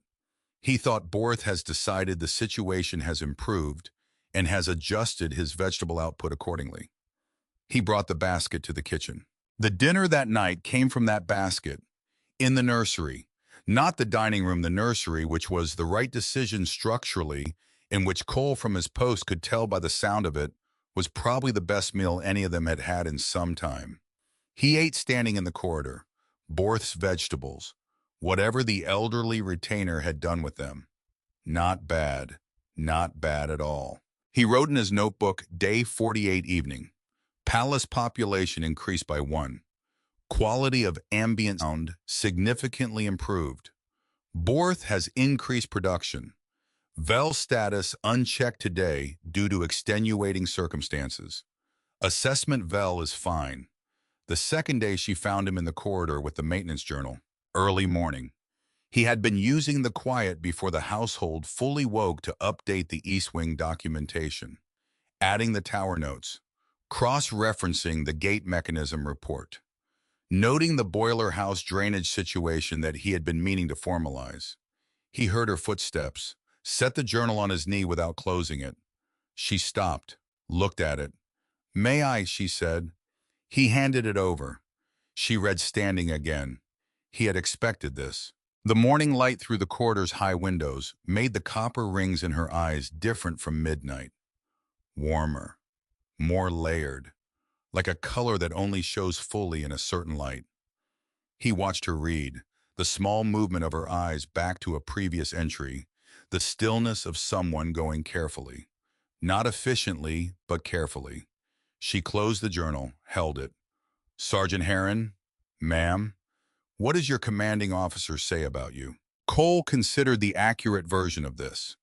He thought Borth has decided the situation has improved and has adjusted his vegetable output accordingly. He brought the basket to the kitchen. The dinner that night came from that basket, in the nursery, not the dining room, the nursery, which was the right decision structurally, in which Cole from his post could tell by the sound of it, was probably the best meal any of them had had in some time. He ate standing in the corridor, Borth's vegetables, whatever the elderly retainer had done with them. Not bad, not bad at all. He wrote in his notebook, day 48 evening. Palace population increased by 1. Quality of ambient sound significantly improved. Borth has increased production. Vel status unchecked today due to extenuating circumstances. Assessment Vel is fine. The second day she found him in the corridor with the maintenance journal. Early morning. He had been using the quiet before the household fully woke to update the East Wing documentation, adding the tower notes, cross-referencing the gate mechanism report, noting the boiler house drainage situation that he had been meaning to formalize. He heard her footsteps, set the journal on his knee without closing it. She stopped, looked at it. "May I?" she said. He handed it over. She read standing again. He had expected this. The morning light through the corridor's high windows made the copper rings in her eyes different from midnight. Warmer, more layered, like a color that only shows fully in a certain light. He watched her read, the small movement of her eyes back to a previous entry, the stillness of someone going carefully. Not efficiently, but carefully. She closed the journal, held it. "Sergeant Harran, ma'am, what does your commanding officer say about you?" Cole considered the accurate version of this,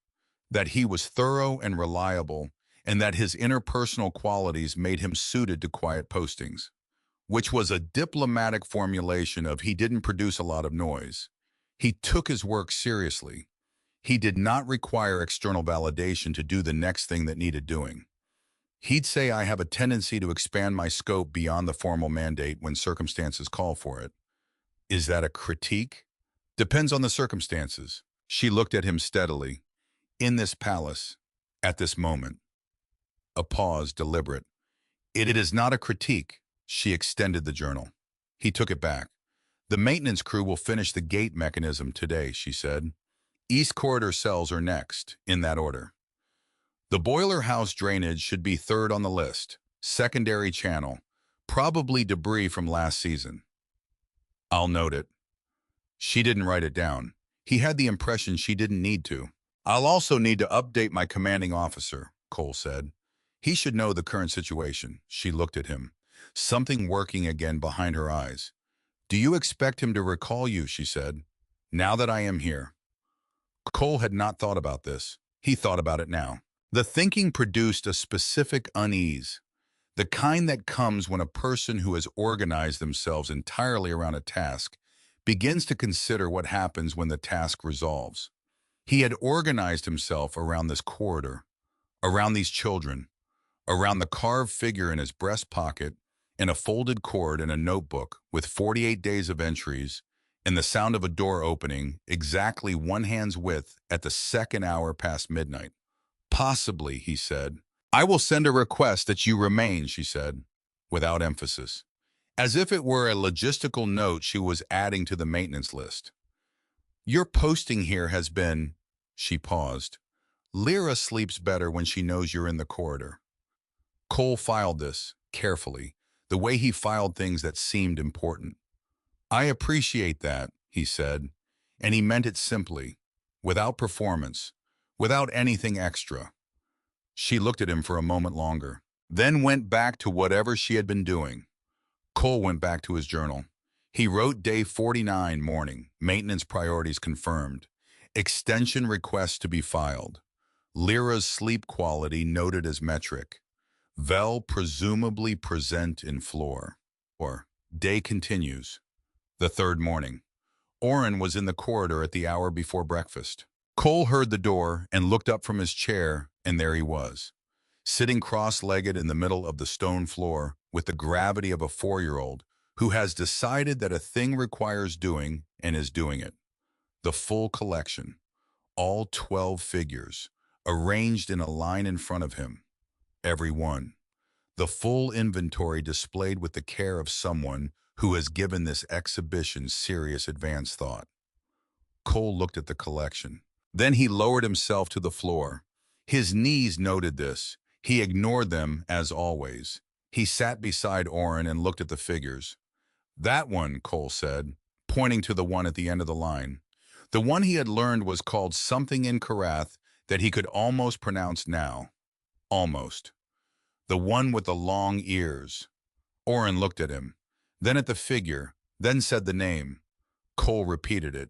that he was thorough and reliable, and that his interpersonal qualities made him suited to quiet postings, which was a diplomatic formulation of he didn't produce a lot of noise. He took his work seriously. He did not require external validation to do the next thing that needed doing. He'd say, "I have a tendency to expand my scope beyond the formal mandate when circumstances call for it." Is that a critique? Depends on the circumstances. She looked at him steadily. In this palace, at this moment. A pause, deliberate. It is not a critique. She extended the journal. He took it back. "The maintenance crew will finish the gate mechanism today," she said. "East corridor cells are next, in that order. The boiler house drainage should be third on the list. Secondary channel. Probably debris from last season. I'll note it." She didn't write it down. He had the impression she didn't need to. "I'll also need to update my commanding officer," Cole said. "He should know the current situation." She looked at him, something working again behind her eyes. "Do you expect him to recall you?" she said. "Now that I am here." Cole had not thought about this. He thought about it now. The thinking produced a specific unease, the kind that comes when a person who has organized themselves entirely around a task begins to consider what happens when the task resolves. He had organized himself around this corridor, around these children, around the carved figure in his breast pocket, and a folded cord and a notebook with 48 days of entries, and the sound of a door opening exactly one hand's width at the second hour past midnight. "Possibly," he said. "I will send a request that you remain," she said, without emphasis, as if it were a logistical note she was adding to the maintenance list. "Your posting here has been—" She paused. "Lyra sleeps better when she knows you're in the corridor." Cole filed this, carefully, the way he filed things that seemed important. "I appreciate that," he said, and he meant it simply, without performance, without anything extra. She looked at him for a moment longer, then went back to whatever she had been doing. Cole went back to his journal. He wrote day 49 morning, maintenance priorities confirmed, extension requests to be filed, Lyra's sleep quality noted as metric, Vel presumably present in floor. Or, day continues. The third morning. Oren was in the corridor at the hour before breakfast. Cole heard the door and looked up from his chair, and there he was, sitting cross-legged in the middle of the stone floor with the gravity of a 4-year-old who has decided that a thing requires doing and is doing it. The full collection, all 12 figures, arranged in a line in front of him, every one. The full inventory displayed with the care of someone who has given this exhibition serious advanced thought. Cole looked at the collection. Then he lowered himself to the floor. His knees noted this. He ignored them, as always. He sat beside Oren and looked at the figures. That one, Cole said, pointing to the one at the end of the line. The one he had learned was called something in Karath that he could almost pronounce now. Almost. The one with the long ears. Oren looked at him, then at the figure, then said the name. Cole repeated it.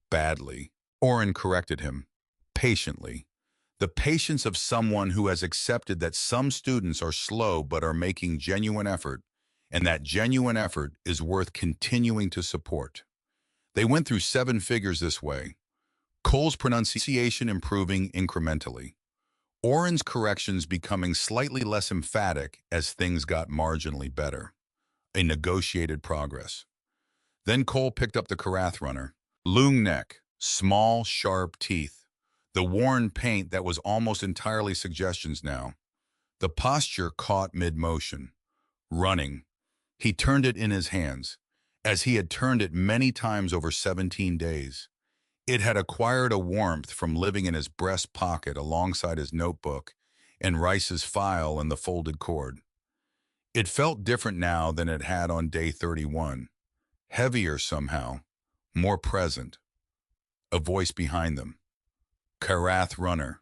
Badly. Oren corrected him. Patiently. The patience of someone who has accepted that some students are slow but are making genuine effort, and that genuine effort is worth continuing to support. They went through 7 figures this way, Cole's pronunciation improving incrementally, Oren's corrections becoming slightly less emphatic as things got marginally better. A negotiated progress. Then Cole picked up the Karath runner. Long neck, small, sharp teeth, the worn paint that was almost entirely suggestions now. The posture caught mid-motion. Running. He turned it in his hands, as he had turned it many times over 17 days. It had acquired a warmth from living in his breast pocket alongside his notebook and Rice's file and the folded cord. It felt different now than it had on day 31. Heavier somehow, more present. A voice behind them. Karath runner.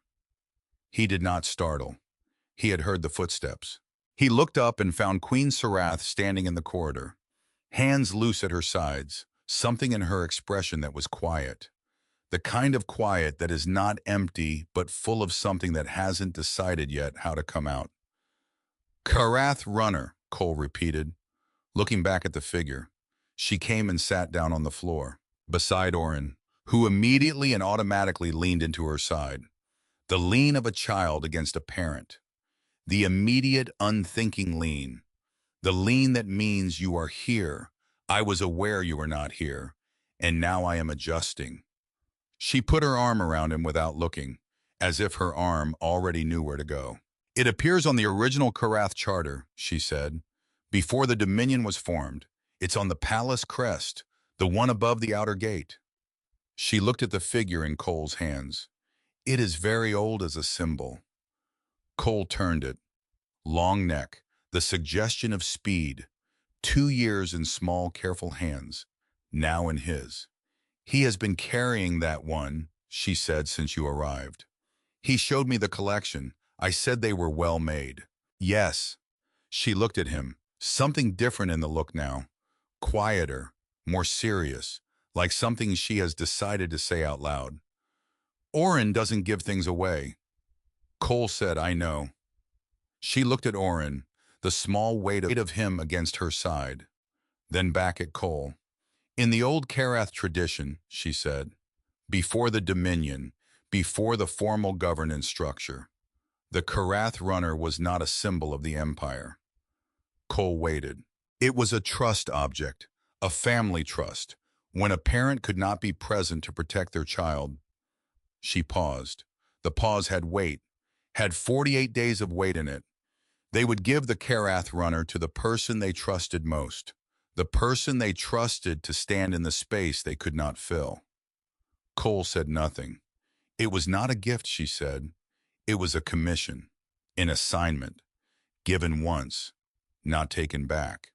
He did not startle. He had heard the footsteps. He looked up and found Queen Sarath standing in the corridor, hands loose at her sides, something in her expression that was quiet. The kind of quiet that is not empty but full of something that hasn't decided yet how to come out. Karath runner, Cole repeated, looking back at the figure. She came and sat down on the floor, beside Oren, who immediately and automatically leaned into her side. The lean of a child against a parent. The immediate, unthinking lean. The lean that means you are here. I was aware you were not here, and now I am adjusting. She put her arm around him without looking, as if her arm already knew where to go. It appears on the original Karath charter, she said. Before the Dominion was formed, it's on the palace crest, the one above the outer gate. She looked at the figure in Cole's hands. It is very old as a symbol. Cole turned it. Long neck, the suggestion of speed. 2 years in small, careful hands, now in his. He has been carrying that one, she said, since you arrived. He showed me the collection. I said they were well made. Yes. She looked at him, something different in the look now. Quieter, more serious, like something she has decided to say out loud. Oren doesn't give things away. Cole said, I know. She looked at Oren, the small weight of him against her side, then back at Cole. In the old Karath tradition, she said, before the Dominion, before the formal governance structure, the Karath runner was not a symbol of the empire. Cole waited. It was a trust object, a family trust, when a parent could not be present to protect their child. She paused. The pause had weight, had 48 days of weight in it. They would give the Karath runner to the person they trusted most, the person they trusted to stand in the space they could not fill. Cole said nothing. It was not a gift, she said. It was a commission, an assignment, given once, not taken back.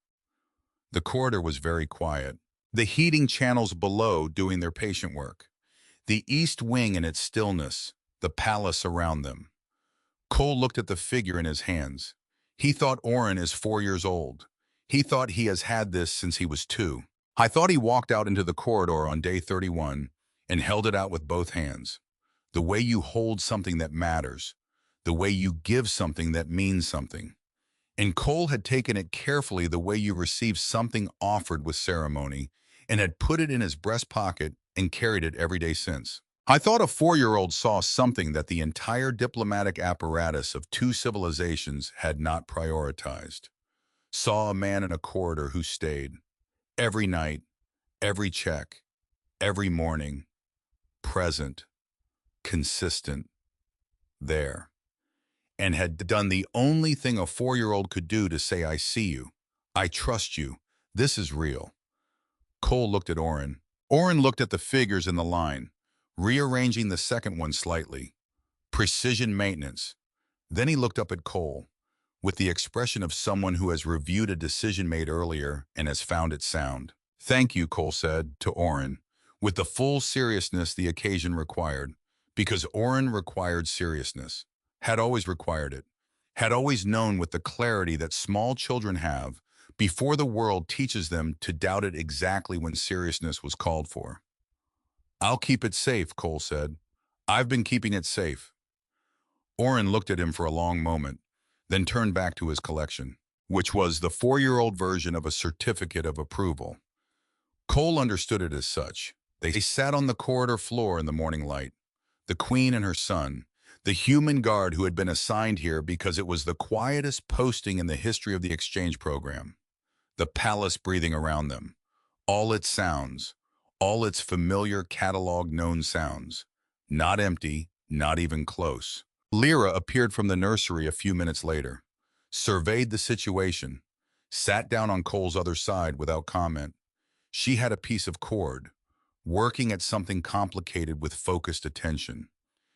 The corridor was very quiet, the heating channels below doing their patient work, the east wing in its stillness, the palace around them. Cole looked at the figure in his hands. He thought Oren is 4 years old. He thought he has had this since he was 2. I thought he walked out into the corridor on day 31 and held it out with both hands. The way you hold something that matters, the way you give something that means something. And Cole had taken it carefully the way you receive something offered with ceremony and had put it in his breast pocket and carried it every day since. I thought a 4-year-old saw something that the entire diplomatic apparatus of two civilizations had not prioritized. Saw a man in a corridor who stayed. Every night, every check, every morning, present, consistent, there. And had done the only thing a 4-year-old could do to say, I see you. I trust you. This is real. Cole looked at Oren. Oren looked at the figures in the line, rearranging the second one slightly. Precision maintenance. Then he looked up at Cole, with the expression of someone who has reviewed a decision made earlier and has found it sound. Thank you, Cole said to Oren, with the full seriousness the occasion required, because Oren required seriousness, had always required it, had always known with the clarity that small children have before the world teaches them to doubt it exactly when seriousness was called for. I'll keep it safe, Cole said. I've been keeping it safe. Oren looked at him for a long moment, then turned back to his collection, which was the 4-year-old version of a certificate of approval. Cole understood it as such. They sat on the corridor floor in the morning light, the Queen and her son, the human guard who had been assigned here because it was the quietest posting in the history of the exchange program. The palace breathing around them, all its sounds, all its familiar catalog-known sounds, not empty, not even close. Lyra appeared from the nursery a few minutes later, surveyed the situation, sat down on Cole's other side without comment. She had a piece of cord, working at something complicated with focused attention.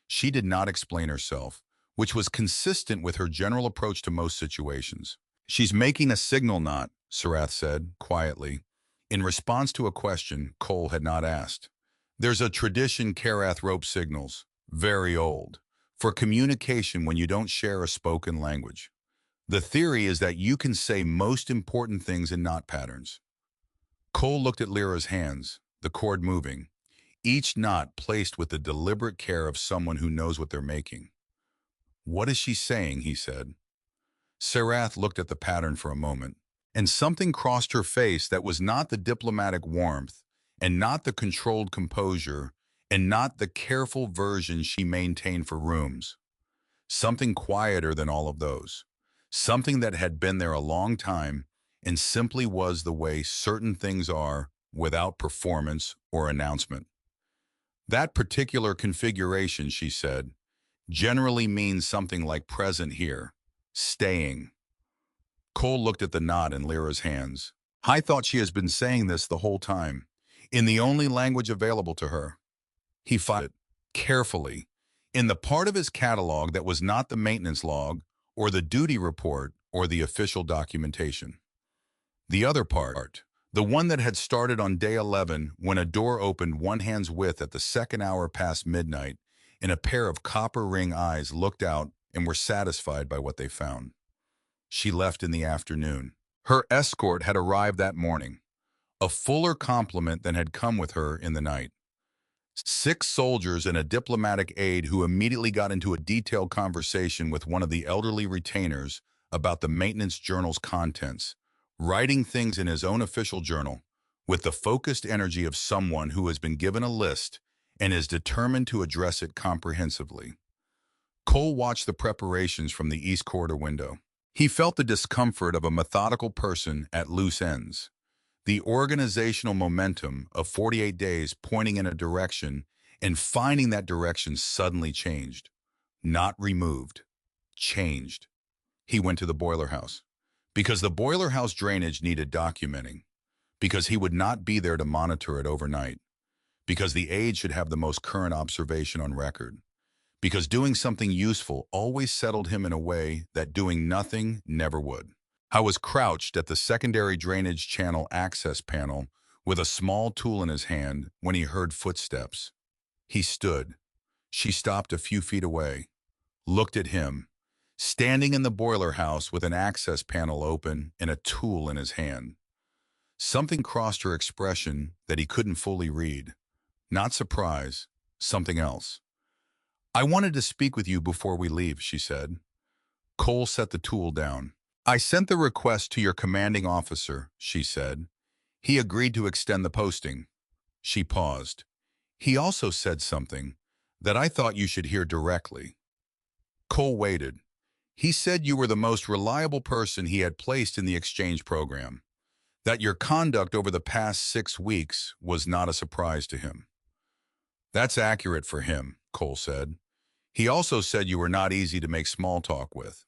She did not explain herself, which was consistent with her general approach to most situations. She's making a signal knot, Sarath said, quietly, in response to a question Cole had not asked. There's a tradition Karath rope signals, very old, for communication when you don't share a spoken language. The theory is that you can say most important things in knot patterns. Cole looked at Lyra's hands, the cord moving, each knot placed with the deliberate care of someone who knows what they're making. What is she saying, he said. Sarath looked at the pattern for a moment, and something crossed her face that was not the diplomatic warmth, and not the controlled composure, and not the careful version she maintained for rooms. Something quieter than all of those. Something that had been there a long time and simply was the way certain things are without performance or announcement. That particular configuration, she said, generally means something like present here, staying. Cole looked at the knot in Lyra's hands. I thought she has been saying this the whole time, in the only language available to her. He fought it, carefully, in the part of his catalog that was not the maintenance log, or the duty report, or the official documentation. The other part, the one that had started on day 11 when a door opened one hand's width at the second hour past midnight, and a pair of copper ring eyes looked out and were satisfied by what they found. She left in the afternoon. Her escort had arrived that morning, a fuller complement than had come with her in the night. 6 soldiers and a diplomatic aide who immediately got into a detailed conversation with one of the elderly retainers about the maintenance journal's contents, writing things in his own official journal with the focused energy of someone who has been given a list and is determined to address it comprehensively. Cole watched the preparations from the East Corridor window. He felt the discomfort of a methodical person at loose ends. The organizational momentum of 48 days pointing in a direction and finding that direction suddenly changed. Not removed. Changed. He went to the boiler house. Because the boiler house drainage needed documenting. Because he would not be there to monitor it overnight. Because the aide should have the most current observation on record. Because doing something useful always settled him in a way that doing nothing never would. I was crouched at the secondary drainage channel access panel with a small tool in his hand when he heard footsteps. He stood. She stopped a few feet away, looked at him, standing in the boiler house with an access panel open and a tool in his hand. Something crossed her expression that he couldn't fully read. Not surprise, something else. I wanted to speak with you before we leave, she said. Cole set the tool down. I sent the request to your commanding officer, she said. He agreed to extend the posting. She paused. He also said something, that I thought you should hear directly. Cole waited. He said you were the most reliable person he had placed in the exchange program, that your conduct over the past 6 weeks was not a surprise to him. That's accurate for him, Cole said. He also said you were not easy to make small talk with.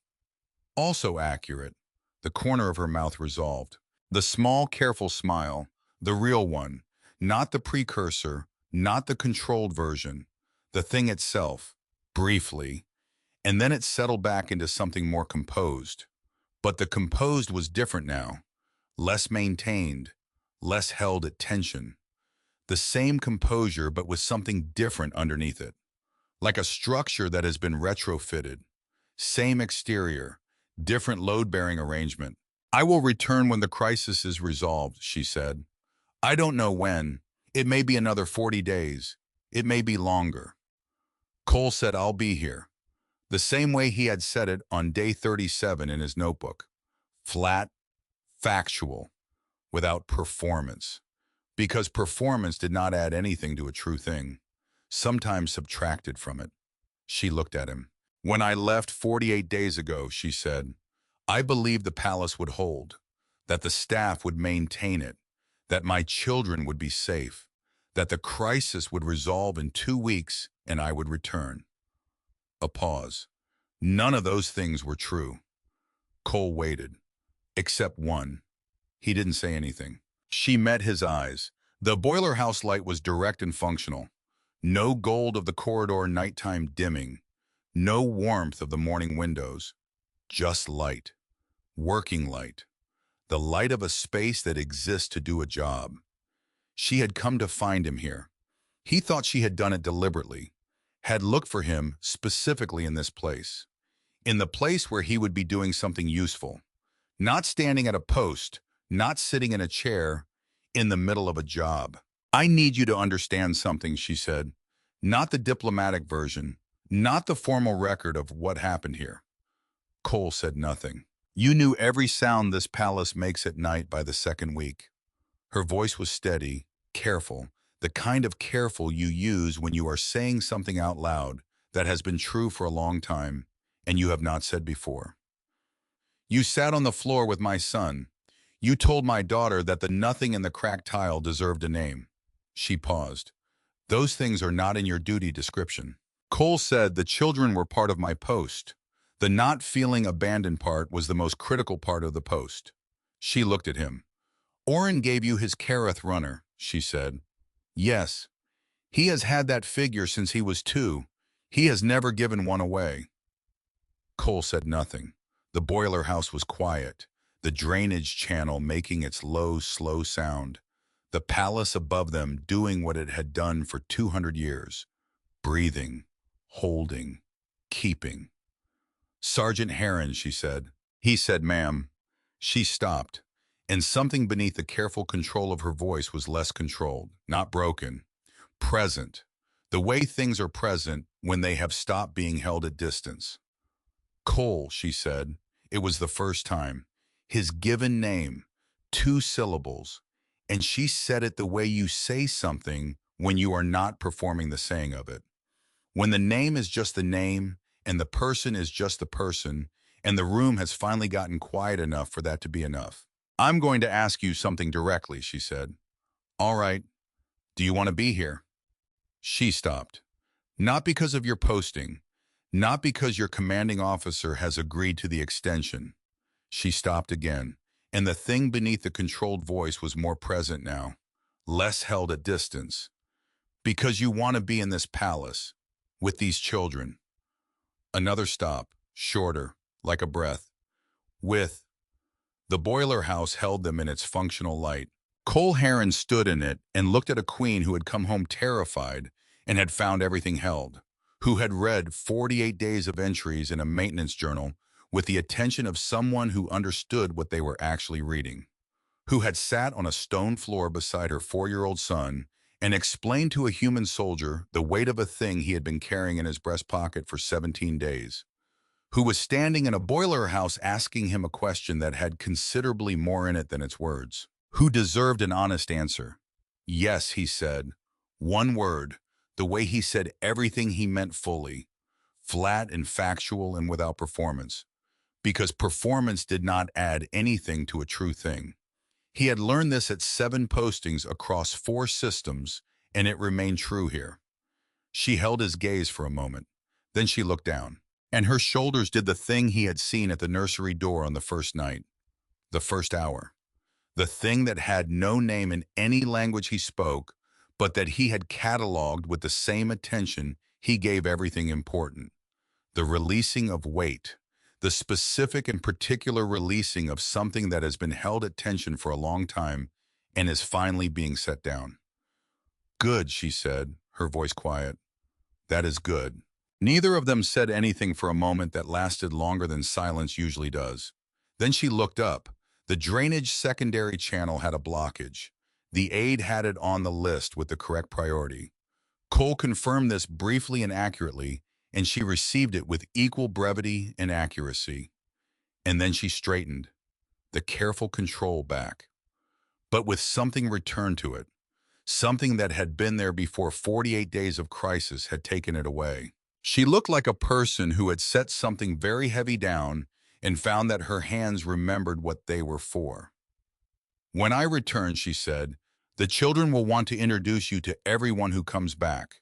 Also accurate. The corner of her mouth resolved. The small, careful smile, the real one, not the precursor, not the controlled version, the thing itself, briefly, and then it settled back into something more composed. But the composed was different now, less maintained, less held at tension. The same composure, but with something different underneath it, like a structure that has been retrofitted. Same exterior, different load-bearing arrangement. I will return when the crisis is resolved, she said. I don't know when. It may be another 40 days. It may be longer. Cole said, I'll be here. The same way he had said it on day 37 in his notebook. Flat, factual, without performance. Because performance did not add anything to a true thing, sometimes subtracted from it. She looked at him. When I left 48 days ago, she said, I believed the palace would hold, that the staff would maintain it, that my children would be safe, that the crisis would resolve in 2 weeks and I would return. A pause. None of those things were true. Cole waited, except one. He didn't say anything. She met his eyes. The boiler house light was direct and functional. No gold of the corridor nighttime dimming. No warmth of the morning windows. Just light. Working light. The light of a space that exists to do a job. She had come to find him here. He thought she had done it deliberately, had looked for him specifically in this place. In the place where he would be doing something useful. Not standing at a post, not sitting in a chair, in the middle of a job. I need you to understand something, she said. Not the diplomatic version, not the formal record of what happened here. Cole said nothing. You knew every sound this palace makes at night by the second week. Her voice was steady, careful, the kind of careful you use when you are saying something out loud that has been true for a long time and you have not said before. You sat on the floor with my son. You told my daughter that the nothing in the cracked tile deserved a name. She paused. Those things are not in your duty description. Cole said the children were part of my post. The not feeling abandoned part was the most critical part of the post. She looked at him. Oren gave you his Kareth runner, she said. Yes. He has had that figure since he was 2. He has never given one away. Cole said nothing. The boiler house was quiet, the drainage channel making its low, slow sound. The palace above them doing what it had done for 200 years. Breathing, holding, keeping. Sergeant Harran, she said. He said, ma'am. She stopped, and something beneath the careful control of her voice was less controlled, not broken, present. The way things are present when they have stopped being held at distance. Cole, she said. It was the first time. His given name, 2 syllables, and she said it the way you say something when you are not performing the saying of it. When the name is just the name, and the person is just the person, and the room has finally gotten quiet enough for that to be enough. I'm going to ask you something directly, she said. All right. Do you want to be here? She stopped. Not because of your posting, not because your commanding officer has agreed to the extension. She stopped again, and the thing beneath the controlled voice was more present now, less held at distance. Because you want to be in this palace, with these children. Another stop, shorter, like a breath. With. The boiler house held them in its functional light. Cole Harran stood in it and looked at a queen who had come home terrified and had found everything held, who had read 48 days of entries in a maintenance journal with the attention of someone who understood what they were actually reading, who had sat on a stone floor beside her 4-year-old son and explained to a human soldier the weight of a thing he had been carrying in his breast pocket for 17 days, who was standing in a boiler house asking him a question that had considerably more in it than its words, who deserved an honest answer. Yes, he said. One word, The way he said everything he meant fully, flat and factual and without performance, because performance did not add anything to a true thing. He had learned this at 7 postings across 4 systems, and it remained true here. She held his gaze for a moment. Then she looked down, and her shoulders did the thing he had seen at the nursery door on the first night, the first hour. The thing that had no name in any language he spoke, but that he had cataloged with the same attention he gave everything important. The releasing of weight, the specific and particular releasing of something that has been held at tension for a long time and is finally being set down. Good, she said, her voice quiet. That is good. Neither of them said anything for a moment that lasted longer than silence usually does. Then she looked up. The drainage secondary channel had a blockage. The aide had it on the list with the correct priority. Cole confirmed this briefly and accurately, and she received it with equal brevity and accuracy. And then she straightened, the careful control back. But with something returned to it, something that had been there before 48 days of crisis had taken it away. She looked like a person who had set something very heavy down and found that her hands remembered what they were for. When I return, she said, the children will want to introduce you to everyone who comes back.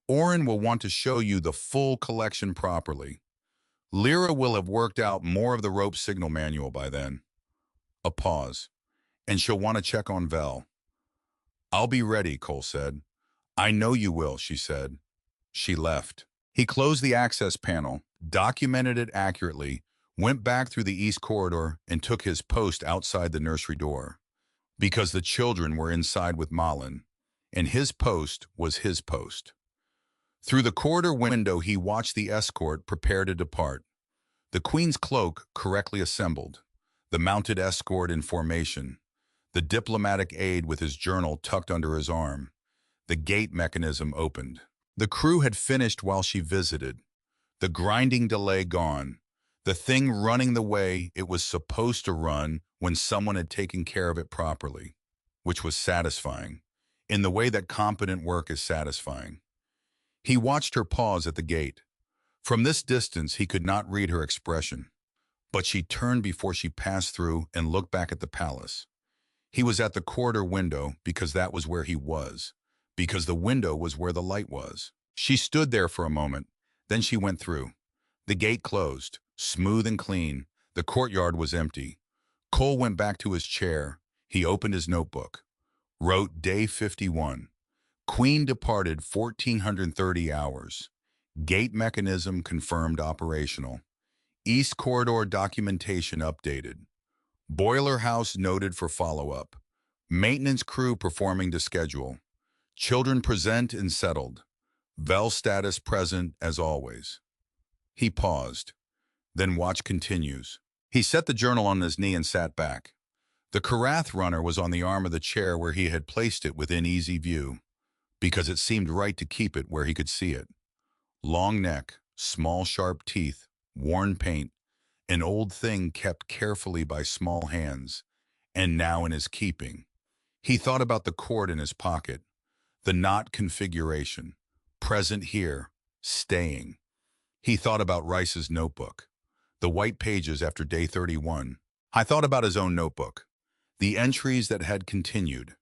Oren will want to show you the full collection properly. Lyra will have worked out more of the rope signal manual by then. A pause. And she'll want to check on Vel. I'll be ready, Cole said. I know you will, she said. She left. He closed the access panel, documented it accurately, went back through the east corridor, and took his post outside the nursery door. Because the children were inside with Malin, and his post was his post. Through the corridor window, he watched the escort prepare to depart. The Queen's cloak correctly assembled, the mounted escort in formation, the diplomatic aide with his journal tucked under his arm. The gate mechanism opened. The crew had finished while she visited. The grinding delay gone. The thing running the way it was supposed to run when someone had taken care of it properly, which was satisfying, in the way that competent work is satisfying. He watched her pause at the gate. From this distance, he could not read her expression, but she turned before she passed through and looked back at the palace. He was at the corridor window because that was where he was, because the window was where the light was. She stood there for a moment, then she went through. The gate closed, smooth and clean. The courtyard was empty. Cole went back to his chair. He opened his notebook. Wrote day 51. Queen departed 1430 hours. Gate mechanism confirmed operational. East corridor documentation updated. Boiler house noted for follow-up. Maintenance crew performing to schedule. Children present and settled. Vel status present as always. He paused. Then watch continues. He set the journal on his knee and sat back. The Karath runner was on the arm of the chair where he had placed it within easy view, because it seemed right to keep it where he could see it. Long neck, small sharp teeth, worn paint, an old thing kept carefully by small hands, and now in his keeping. He thought about the cord in his pocket, the knot configuration, present here, staying. He thought about Rice's notebook, the white pages after day 31. I thought about his own notebook, the entries that had continued.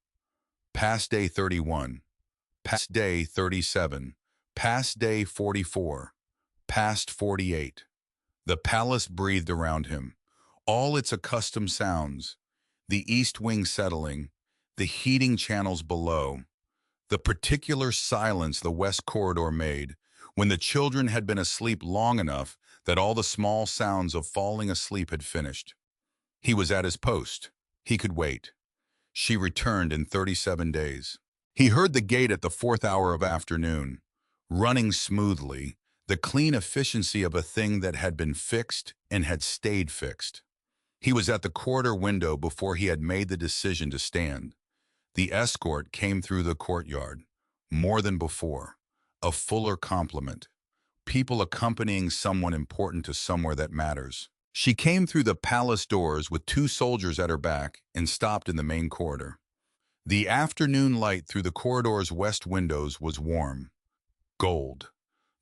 Past day 31, past day 37, past day 44, past 48. The palace breathed around him, all its accustomed sounds, the east wing settling, the heating channels below, the particular silence the west corridor made when the children had been asleep long enough that all the small sounds of falling asleep had finished. He was at his post. He could wait. She returned in 37 days. He heard the gate at the 4th hour of afternoon, running smoothly, the clean efficiency of a thing that had been fixed and had stayed fixed. He was at the corridor window before he had made the decision to stand. The escort came through the courtyard, more than before, a fuller complement. People accompanying someone important to somewhere that matters. She came through the palace doors with 2 soldiers at her back and stopped in the main corridor. The afternoon light through the corridor's west windows was warm, Gold.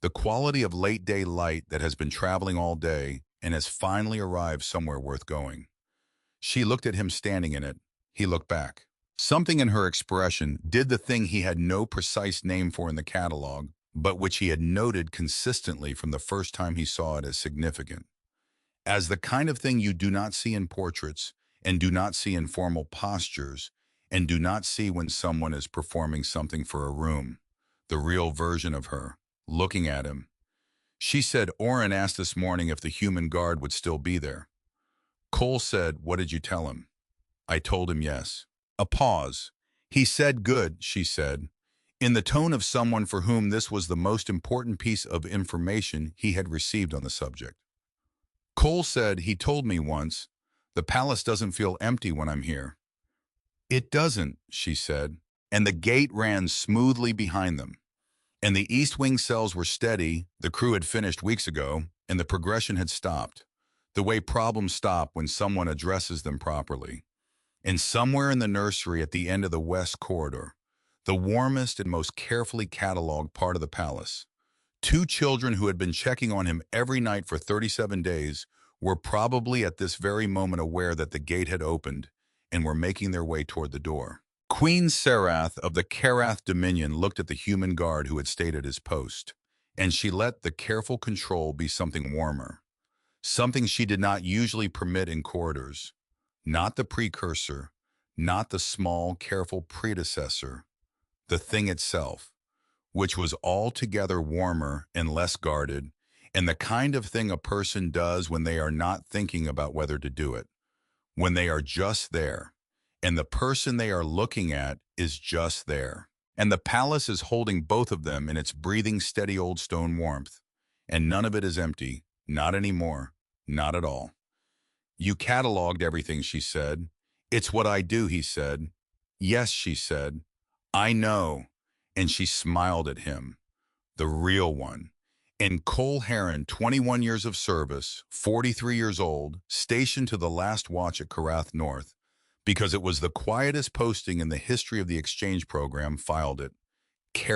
The quality of late-day light that has been traveling all day and has finally arrived somewhere worth going. She looked at him standing in it. He looked back. Something in her expression did the thing he had no precise name for in the catalog, but which he had noted consistently from the first time he saw it as significant. As the kind of thing you do not see in portraits, and do not see in formal postures, and do not see when someone is performing something for a room. The real version of her, looking at him. She said, Oren asked this morning if the human guard would still be there. Cole said, what did you tell him? I told him yes. A pause. He said good, she said, in the tone of someone for whom this was the most important piece of information he had received on the subject. Cole said, he told me once, the palace doesn't feel empty when I'm here. It doesn't, she said, and the gate ran smoothly behind them. And the East Wing cells were steady, the crew had finished weeks ago, and the progression had stopped. The way problems stop when someone addresses them properly. And somewhere in the nursery at the end of the West Corridor, the warmest and most carefully cataloged part of the palace, two children who had been checking on him every night for 37 days were probably at this very moment aware that the gate had opened and were making their way toward the door. Queen Sarath of the Karath Dominion looked at the human guard who had stayed at his post, and she let the careful control be something warmer, something she did not usually permit in corridors, not the precursor, not the small, careful predecessor, the thing itself, which was altogether warmer and less guarded, and the kind of thing a person does when they are not thinking about whether to do it, when they are just there. And the person they are looking at is just there. And the palace is holding both of them in its breathing, steady old stone warmth. And none of it is empty, not anymore, not at all. You cataloged everything, she said. It's what I do, he said. Yes, she said. I know. And she smiled at him. The real one. And Cole Harran, 21 years of service, 43 years old, stationed to the last watch at Karath North, because it was the quietest posting in the history of the exchange program, filed it carefully.